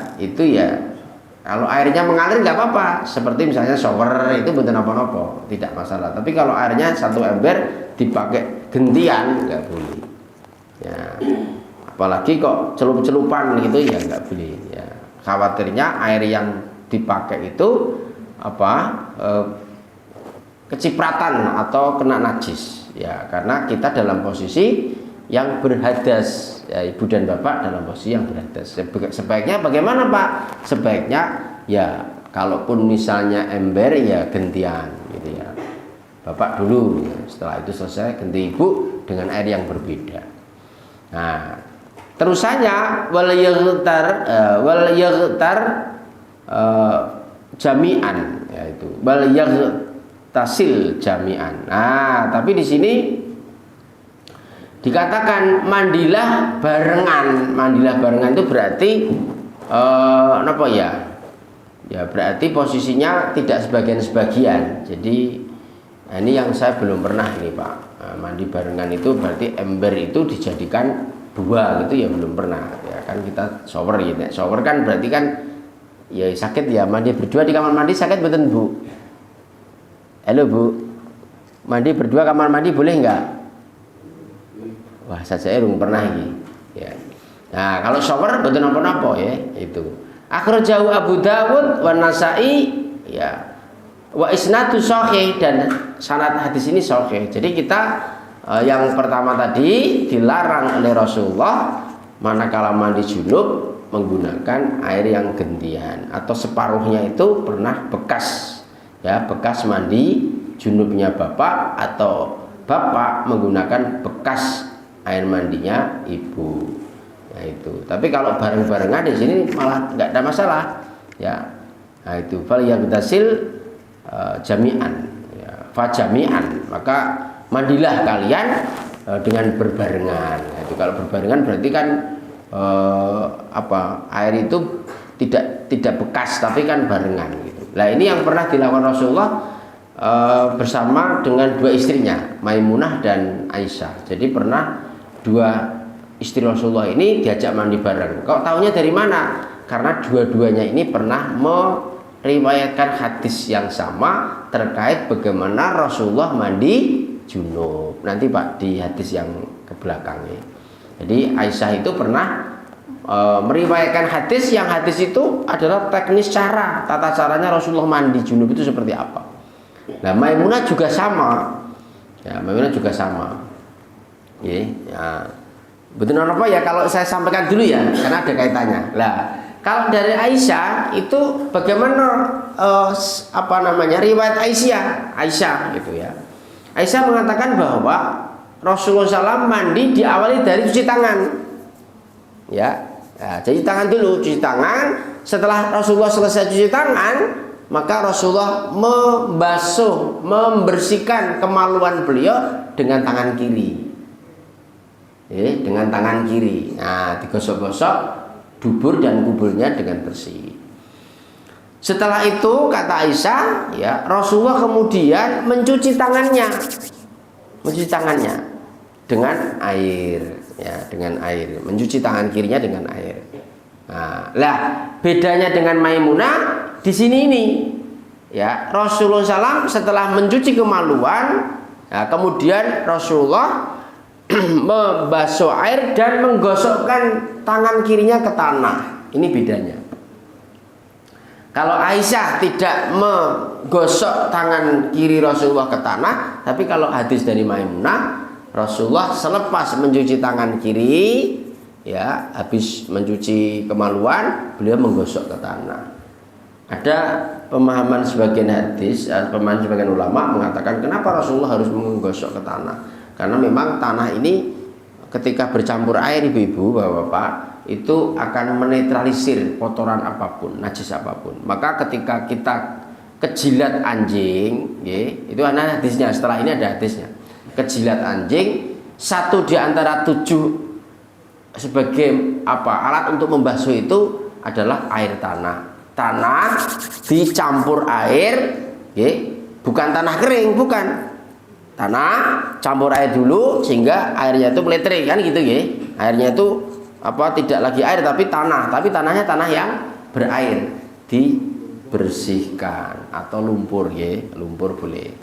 kalau airnya mengalir nggak apa-apa, seperti misalnya shower itu betul apa-apa, tidak masalah. Tapi kalau airnya satu ember dipakai gentian nggak boleh. Ya, apalagi kok celup-celupan gitu ya nggak boleh. Ya, khawatirnya air yang dipakai itu kecipratan atau kena najis. Ya, karena kita dalam posisi yang berhadas, ya, ibu dan bapak dalam posisi yang berhadas. Sebaiknya bagaimana Pak? Sebaiknya ya kalaupun misalnya ember ya gantian gitu ya. Bapak dulu, ya. Setelah itu selesai ganti ibu dengan air yang berbeda. Nah, terusannya wal yaghtar jami'an, yaitu wal yaghtasil jami'an. Nah, tapi di sini dikatakan mandilah barengan. Mandilah barengan itu berarti apa ya? Ya berarti posisinya tidak sebagian-sebagian. Jadi ini yang saya belum pernah ini Pak. Mandi barengan itu berarti ember itu dijadikan dua gitu ya, belum pernah. Ya kan kita shower gitu. Shower kan berarti kan ya sakit ya, mandi berdua di kamar mandi sakit betul Bu? Halo Bu, mandi berdua kamar mandi boleh nggak? Wah, saya belum pernah ini. Ya. Nah, kalau shower betul apa-apa ya, itu. Akhrajahu Abu Dawud wa Nasa'i, ya. Wa isnadu sahih, dan sanad hadis ini sahih. Jadi kita yang pertama tadi dilarang oleh Rasulullah manakala mandi junub menggunakan air yang gantian atau separuhnya itu pernah bekas, ya, bekas mandi junubnya bapak atau bapak menggunakan bekas air mandinya ibu, ya itu. Tapi kalau bareng-barengan di sini malah nggak ada masalah, ya. Nah itu fal yaghtasil jami'an, ya, fajami'an, maka mandilah kalian dengan berbarengan. Nah, itu kalau berbarengan berarti kan air itu tidak bekas tapi kan barengan gitu. Nah ini yang pernah dilakukan Rasulullah bersama dengan dua istrinya, Maimunah dan Aisyah. Jadi pernah dua istri Rasulullah ini diajak mandi bareng. Kok tahunya dari mana? Karena dua-duanya ini pernah meriwayatkan hadis yang sama terkait bagaimana Rasulullah mandi junub. Nanti Pak di hadis yang ke belakangnya. Jadi Aisyah itu pernah meriwayatkan hadis yang hadis itu adalah teknis tata caranya Rasulullah mandi junub itu seperti apa. Nah Maimunah juga sama, ya Maimunah juga sama. Ya, betul apa ya kalau saya sampaikan dulu ya, karena ada kaitannya. Lah, kalau dari Aisyah itu bagaimana riwayat Aisyah gitu ya. Aisyah mengatakan bahwa Rasulullah SAW mandi diawali dari cuci tangan. Ya, cuci tangan dulu, cuci tangan. Setelah Rasulullah selesai cuci tangan, maka Rasulullah membersihkan kemaluan beliau dengan tangan kiri. Dengan tangan kiri. Nah, digosok-gosok dubur dan kubulnya dengan bersih. Setelah itu kata Aisyah, ya Rasulullah kemudian mencuci tangannya dengan air, ya dengan air, mencuci tangan kirinya dengan air. Nah, lah bedanya dengan Maimunah di sini ini, ya Rasulullah SAW setelah mencuci kemaluan, ya, kemudian Rasulullah membasuh air dan menggosokkan tangan kirinya ke tanah. Ini bedanya. Kalau Aisyah tidak menggosok tangan kiri Rasulullah ke tanah, tapi kalau hadis dari Maimunah, Rasulullah selepas mencuci tangan kiri, ya habis mencuci kemaluan, beliau menggosok ke tanah. Ada pemahaman sebagian hadis, pemahaman sebagian ulama mengatakan kenapa Rasulullah harus menggosok ke tanah? Karena memang tanah ini ketika bercampur air, ibu-ibu, bapak-bapak, itu akan menetralisir kotoran apapun, najis apapun. Maka ketika kita kejilat anjing, itu ada hadisnya. Setelah ini ada hadisnya. Kejilat anjing, satu di antara 7 sebagai alat untuk membasuh itu adalah air tanah. Tanah dicampur air, bukan tanah kering, bukan. Tanah campur air dulu sehingga airnya itu meletre, kan gitu ya. Airnya itu tidak lagi air tapi tanah, tapi tanahnya tanah yang berair, dibersihkan. Atau lumpur, lumpur boleh.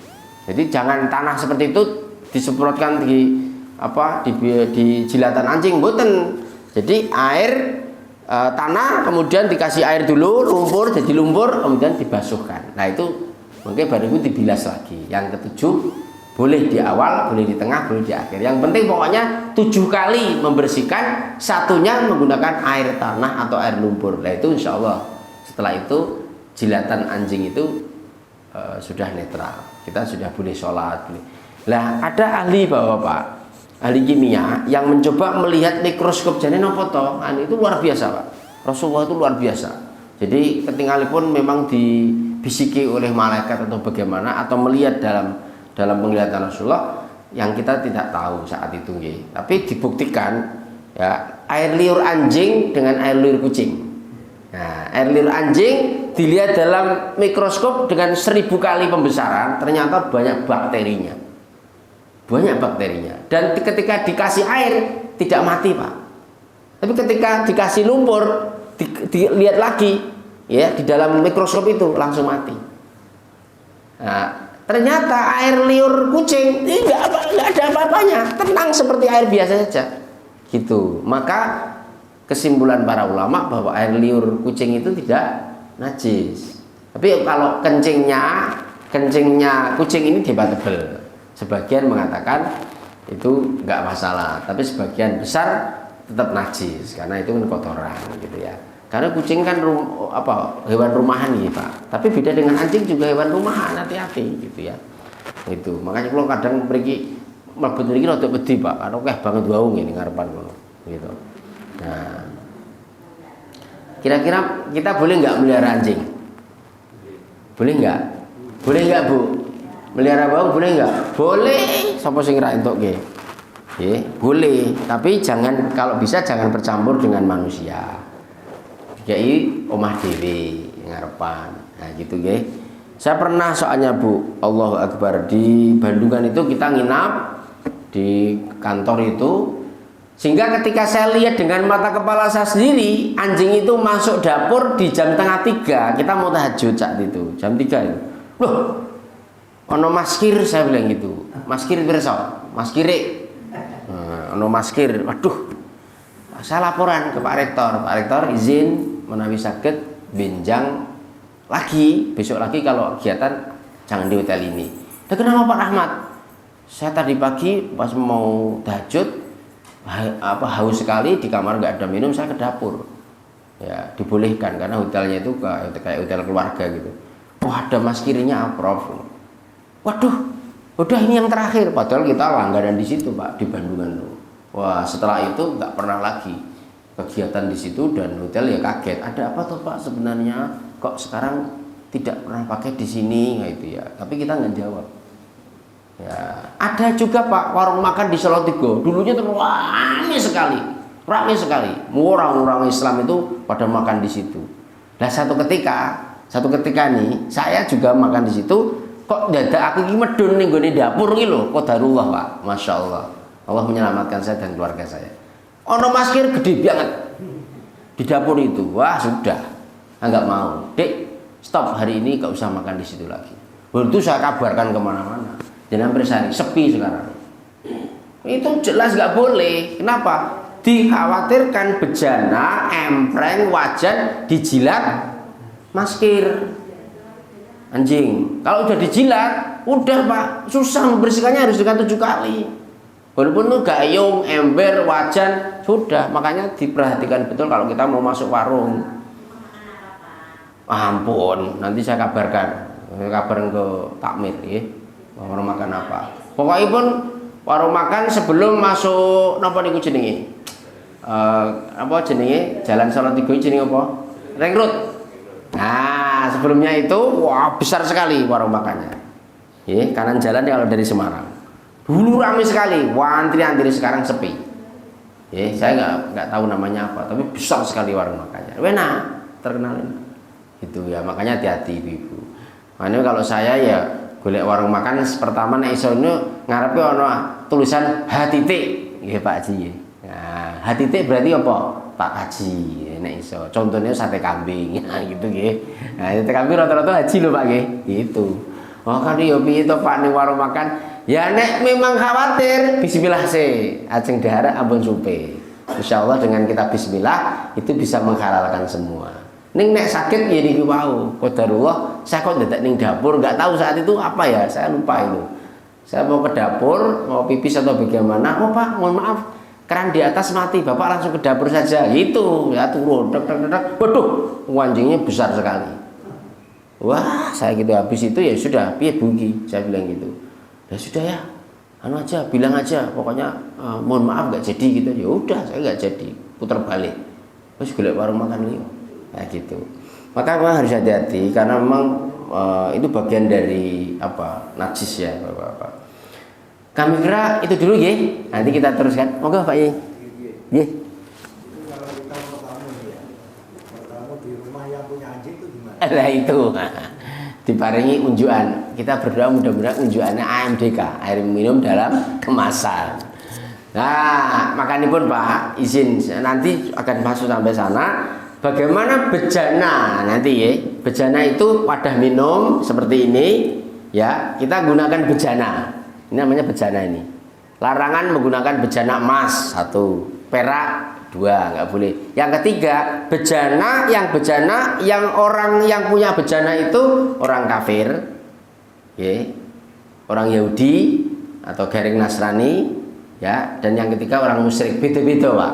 Jadi jangan tanah seperti itu disemprotkan di jilatan anjing, mboten. Jadi air tanah kemudian dikasih air dulu, lumpur jadi lumpur, kemudian dibasuhkan. Nah itu mungkin baru itu dibilas lagi. Yang ketujuh, boleh di awal, boleh di tengah, boleh di akhir. Yang penting pokoknya 7 kali membersihkan, satunya menggunakan air tanah atau air lumpur. Nah itu insya Allah setelah itu jilatan anjing itu sudah netral. Kita sudah boleh sholat. Nah ada ahli bapak-bapak, ahli kimia yang mencoba melihat mikroskop jane nopo to. Itu luar biasa Pak. Rasulullah itu luar biasa. Jadi ketinggalipun memang dibisiki oleh malaikat atau bagaimana, atau melihat dalam penglihatan Rasulullah yang kita tidak tahu saat itu, tapi dibuktikan ya, air liur anjing dengan air liur kucing. Nah, air liur anjing dilihat dalam mikroskop dengan 1000 kali pembesaran, ternyata banyak bakterinya, dan ketika dikasih air tidak mati Pak, tapi ketika dikasih lumpur dilihat lagi ya di dalam mikroskop itu langsung mati. Nah, ternyata air liur kucing ini nggak ada apa-apanya, tenang seperti air biasa saja, gitu. Maka kesimpulan para ulama bahwa air liur kucing itu tidak najis. Tapi kalau kencingnya kucing ini debatable. Sebagian mengatakan itu nggak masalah, tapi sebagian besar tetap najis karena itu kan kotoran, gitu ya. Karena kucing kan hewan rumahan gitu Pak. Tapi beda dengan anjing, juga hewan rumahan, hati-hati gitu ya. Itu. Makanya kalau kadang pergi mlebet mriki rada wedi Pak, karena akeh banget wau ngene ngarepan ngono. Gitu. Nah. Kira-kira kita boleh nggak melihara anjing? Boleh nggak? Boleh nggak Bu? Melihara bawang boleh nggak? Boleh. Sapa sing ra entuk nggih? Boleh, tapi jangan, kalau bisa jangan bercampur dengan manusia. Jadi omah dewi ngarepan, nah gitu ya. Saya pernah soalnya Bu, Allahu Akbar, di Bandungan itu kita nginap di kantor itu, sehingga ketika saya lihat dengan mata kepala saya sendiri, anjing itu masuk dapur di jam 2:30, kita mau tahajud saat itu, jam 3 itu. Loh, ono maskir, saya bilang gitu, maskir pirsa, maskire, ono maskir, waduh. Saya laporan ke Pak Rektor izin menawi sakit benjang lagi, besok lagi kalau kegiatan jangan di hotel ini. Dan kenapa Pak Rahmat? Saya tadi pagi pas mau tahajud haus sekali, di kamar nggak ada minum, saya ke dapur. Ya dibolehkan karena hotelnya itu kayak hotel keluarga gitu. Wah, ada maskirnya Prof. Waduh, udah ini yang terakhir. Padahal kita langganan di situ Pak, di Bandungan tuh. Wah, setelah itu nggak pernah lagi kegiatan di situ, dan hotel ya kaget. Ada apa tuh Pak sebenarnya? Kok sekarang tidak pernah pakai di sini, gitu ya. Tapi kita nggak jawab. Ya, ada juga Pak warung makan di Solotigo. Dulunya tuh ramai sekali. Orang-orang Islam itu pada makan di situ. Nah, satu ketika nih saya juga makan di situ. Kok dadak aku iki medun ning gone dapur iki lho, qadarullah Pak. Masya Allah. Allah menyelamatkan saya dan keluarga saya. Ono maskir gede banget di dapur itu. Wah sudah, nggak mau. Dek, stop, hari ini gak usah makan di situ lagi. Waktu itu saya kabarkan kemana-mana. Jangan bersari, sepi sekarang. Itu jelas nggak boleh. Kenapa? Dikhawatirkan bejana, empreng, wajan dijilat masker anjing. Kalau udah dijilat, udah Pak, susah membersihkannya, harus dengan 7 kali. Walaupun itu gayung, ember, wajan, sudah. Makanya diperhatikan betul kalau kita mau masuk warung. Ampun, nanti saya kabarkan. Kabarin ke takmir ya. Warung makan apa. Pokoknya pun warung makan sebelum masuk napa niku jenenge? Apa jenenge? Jalan Salatiga jenenge apa? Ring Road. Nah, sebelumnya itu wah besar sekali warung makannya. Ya, kanan jalan kalau dari Semarang. Dulu ramai sekali, wah antri-antri, sekarang sepi. Ya, saya nggak tahu namanya apa, tapi besar sekali warung makannya. Enak, terkenal. Itu ya, makanya hati-hati ibu. Makanya kalau saya ya golek warung makan pertama nek iso ngarepe ana tulisan H titik, nggih Pak Haji. Nah, H titik berarti apa? Pak Haji, nek iso. Contohnya sate kambing, nah, gitu nggih. Nah, sate kambing rata-rata haji lho Pak nggih. Gitu. Oh kan yo piye to Pak ning warung makan? Ya nek memang khawatir, bismillah sih. Ajeng dahar ampun supe. Insyaallah dengan kita bismillah itu bisa menghalalkan semua. Ning nek sakit ya niki wau. Qadarullah, saya kok dadak ning dapur, enggak tahu saat itu apa ya, saya lupa itu. Saya mau ke dapur, mau pipis atau bagaimana? Oh Pak, mohon maaf. Keran di atas mati, Bapak langsung ke dapur saja. Itu ya turun, waduh, anjingnya besar sekali. Wah, saya gitu habis itu ya sudah, piye bugi, saya bilang gitu. Ya sudah ya, anu aja, bilang aja, pokoknya mohon maaf nggak jadi gitu. Ya udah, saya nggak jadi, putar balik. Terus golek warung makan liyo. Nah gitu. Maka memang harus hati-hati karena memang itu bagian dari apa najis ya, Bapak. Kami kira itu dulu ya. Nanti kita teruskan. Moga Pak Ye. Ye. Kalau kita mau tamu ya, mau tamu di rumah yang punya anjing itu gimana? Nah itu. Diparingi unjukan. Kita berdoa mudah-mudahan unjukannya AMDK, air minum dalam kemasan. Nah, makanipun Pak, izin nanti akan masuk sampai sana. Bagaimana bejana nanti ya? Bejana itu wadah minum seperti ini ya. Kita gunakan bejana. Ini namanya bejana ini. Larangan menggunakan bejana emas 1, perak 2, nggak boleh. Yang ketiga, bejana yang orang yang punya bejana itu orang kafir, ya, orang Yahudi atau garing Nasrani, ya. Dan yang ketiga orang musyrik, beda-beda Pak,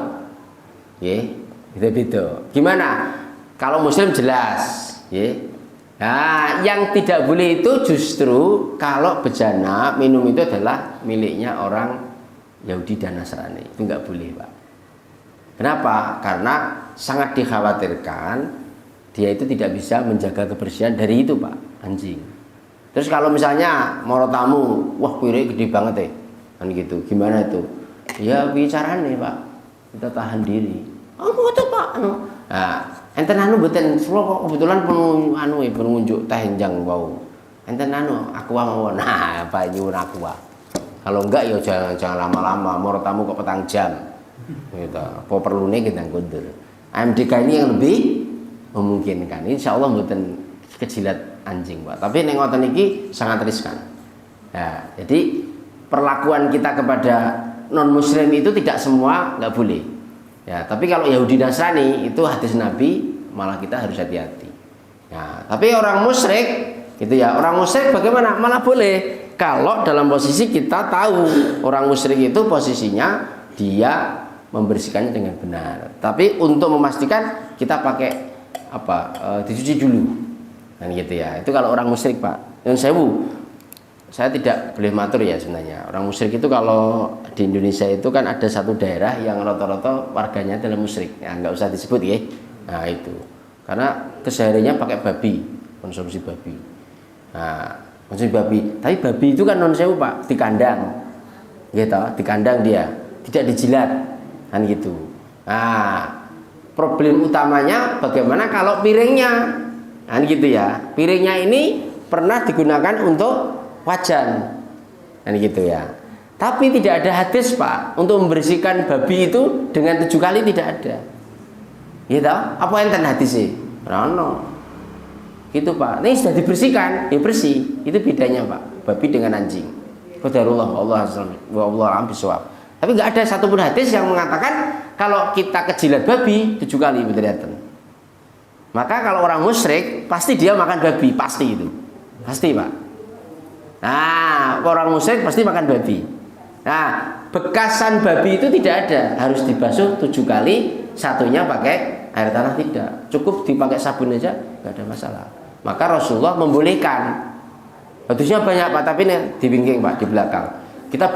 ya, beda-beda. Gimana? Kalau Muslim jelas, ya. Nah, yang tidak boleh itu justru kalau bejana minum itu adalah miliknya orang Yahudi dan Nasrani, itu nggak boleh Pak. Kenapa? Karena sangat dikhawatirkan dia itu tidak bisa menjaga kebersihan dari itu Pak, anjing. Terus kalau misalnya mau tamu, wah kuire gede banget ya, kan gitu. Gimana itu? Ya bicarane Pak, kita tahan diri. Oh betul Pak. Nah, enten anu mboten kula kebetulan pun anu pun ngunjuk teh enjang wau. Enten anu aqua mawon. Nah, Pak nyuwun aqua. Kalau enggak ya jangan lama-lama, mau tamu kok petang jam. Gitu. Apa perlune kita kundur. AMDK ini yang lebih memungkinkan. Insyaallah mboten kejilat anjing, Pak. Tapi nek ngoten iki sangat riskan. Ya, jadi perlakuan kita kepada non muslim itu tidak semua nggak boleh. Ya, tapi kalau Yahudi Nasrani itu hadis Nabi malah kita harus hati-hati. Nah, tapi orang musyrik gitu ya, orang musyrik bagaimana? Malah boleh kalau dalam posisi kita tahu orang musyrik itu posisinya dia membersihkannya dengan benar. Tapi untuk memastikan kita pakai apa? Dicuci dulu. Dan gitu ya. Itu kalau orang musyrik, Pak. Yang saya tidak boleh matur ya sebenarnya. Orang musyrik itu kalau di Indonesia itu kan ada satu daerah yang rata-rata warganya adalah musyrik. Ya, nggak usah disebut ya. Nah itu. Karena kesehariannya pakai babi, konsumsi babi. Nah, konsumsi babi. Tapi babi itu kan non sewu Pak, di kandang. Gitu, di kandang dia, tidak dijilat. Kan gitu. Nah, problem utamanya bagaimana kalau piringnya? Kan gitu ya. Piringnya ini pernah digunakan untuk wajan. Kan gitu ya. Tapi tidak ada hadis Pak untuk membersihkan babi itu dengan 7 kali, tidak ada. Gitu. Apa enten hadis sih? Rono. Gitu Pak. Ini sudah dibersihkan, ya bersih. Itu bedanya Pak. Babi dengan anjing. Qadarullah Allah alam bisawab. Tapi nggak ada satupun hadis yang mengatakan kalau kita kejilat babi 7 kali, betul. Maka kalau orang musyrik pasti dia makan babi, pasti itu. Pasti, Pak. Nah, orang musyrik pasti makan babi. Nah, bekasan babi itu tidak ada, harus dibasuh 7 kali, satunya pakai air tanah tidak. Cukup dipakai sabun aja, nggak ada masalah. Maka Rasulullah membolehkan. Hadisnya banyak, Pak, tapi nih di wingking, Pak, di belakang. Kita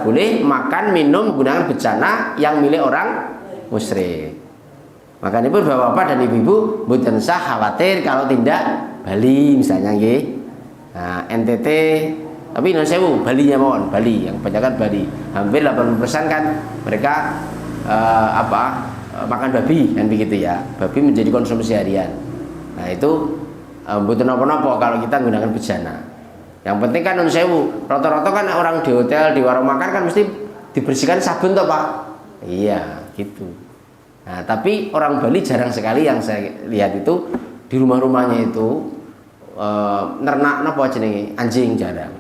boleh makan, minum menggunakan bejana yang milik orang musyrik. Maka ini pun bapak-bapak dan ibu-ibu mboten usah khawatir kalau tidak Bali misalnya nggih. Nah, NTT tapi non sewu Balinya mohon, Bali yang kebanyakan Bali. Hampir 80% kan mereka makan babi kan begitu ya. Babi menjadi konsumsi harian. Nah, itu mboten napa-napa kalau kita menggunakan bejana. Yang penting kan non sewu, rata-rata kan orang di hotel, di warung makan kan mesti dibersihkan sabun toh, Pak. Iya, gitu. Nah, tapi orang Bali jarang sekali yang saya lihat itu di rumah-rumahnya itu nernak napa jenenge anjing jarang.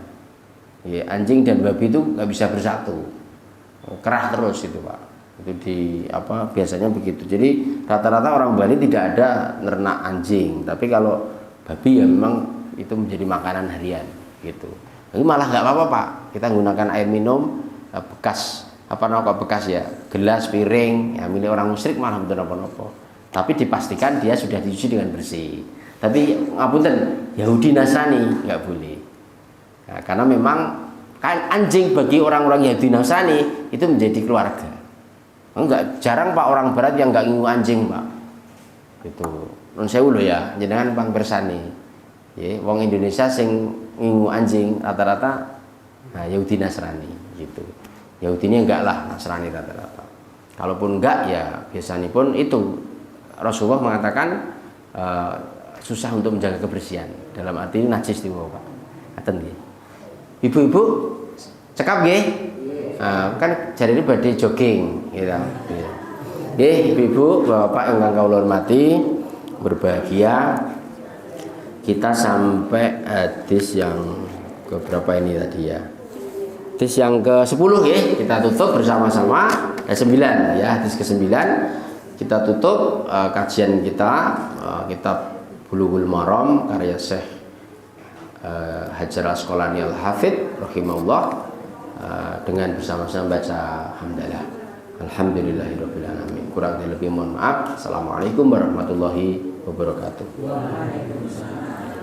Ya, anjing dan babi itu nggak bisa bersatu, kerah terus itu, Pak. Itu biasanya begitu. Jadi rata-rata orang Bali tidak ada nernak anjing, tapi kalau babi ya memang itu menjadi makanan harian gitu. Ini malah nggak apa-apa, Pak. Kita menggunakan air minum bekas bekas ya, gelas, piring, ya milik orang musyrik malah betul apa-apa. Tapi dipastikan dia sudah dicuci dengan bersih. Tapi ngapunten, Yahudi Nasrani nggak boleh. Nah, karena memang kan anjing bagi orang-orang Yahudi Nasrani itu menjadi keluarga. Enggak jarang, Pak, orang Barat yang nggak ngingu anjing, Pak. Gitu. Non sewu lho ya, jenengan Bang Bersani. Ya, wong Indonesia sing ngingu anjing rata-rata Yahudi Nasrani gitu. Yahudi ini enggak lah, Nasrani rata-rata. Kalaupun enggak ya biasanya pun itu Rasulullah mengatakan susah untuk menjaga kebersihan. Dalam arti najis di bawah, Pak. Ngaten nggih. Ibu-ibu cekap nggih? Kan jari ini badhe jogging gitu. Nggih, ibu-ibu, bapak yang kula hormati, berbahagia. Kita sampai hadis yang keberapa ini tadi ya? Hadis yang ke-10 ya, kita tutup bersama-sama. 9 ya, hadis ke-9 kita tutup kajian kita kitab Bulughul Maram karya Syekh Hajar Asqalani Al-Hafidh rahimahullah dengan bersama-sama baca hamdalah. Alhamdulillahirabbil alamin. Kurang lebih mohon maaf. Assalamualaikum warahmatullahi wabarakatuh. Waalaikumsalam.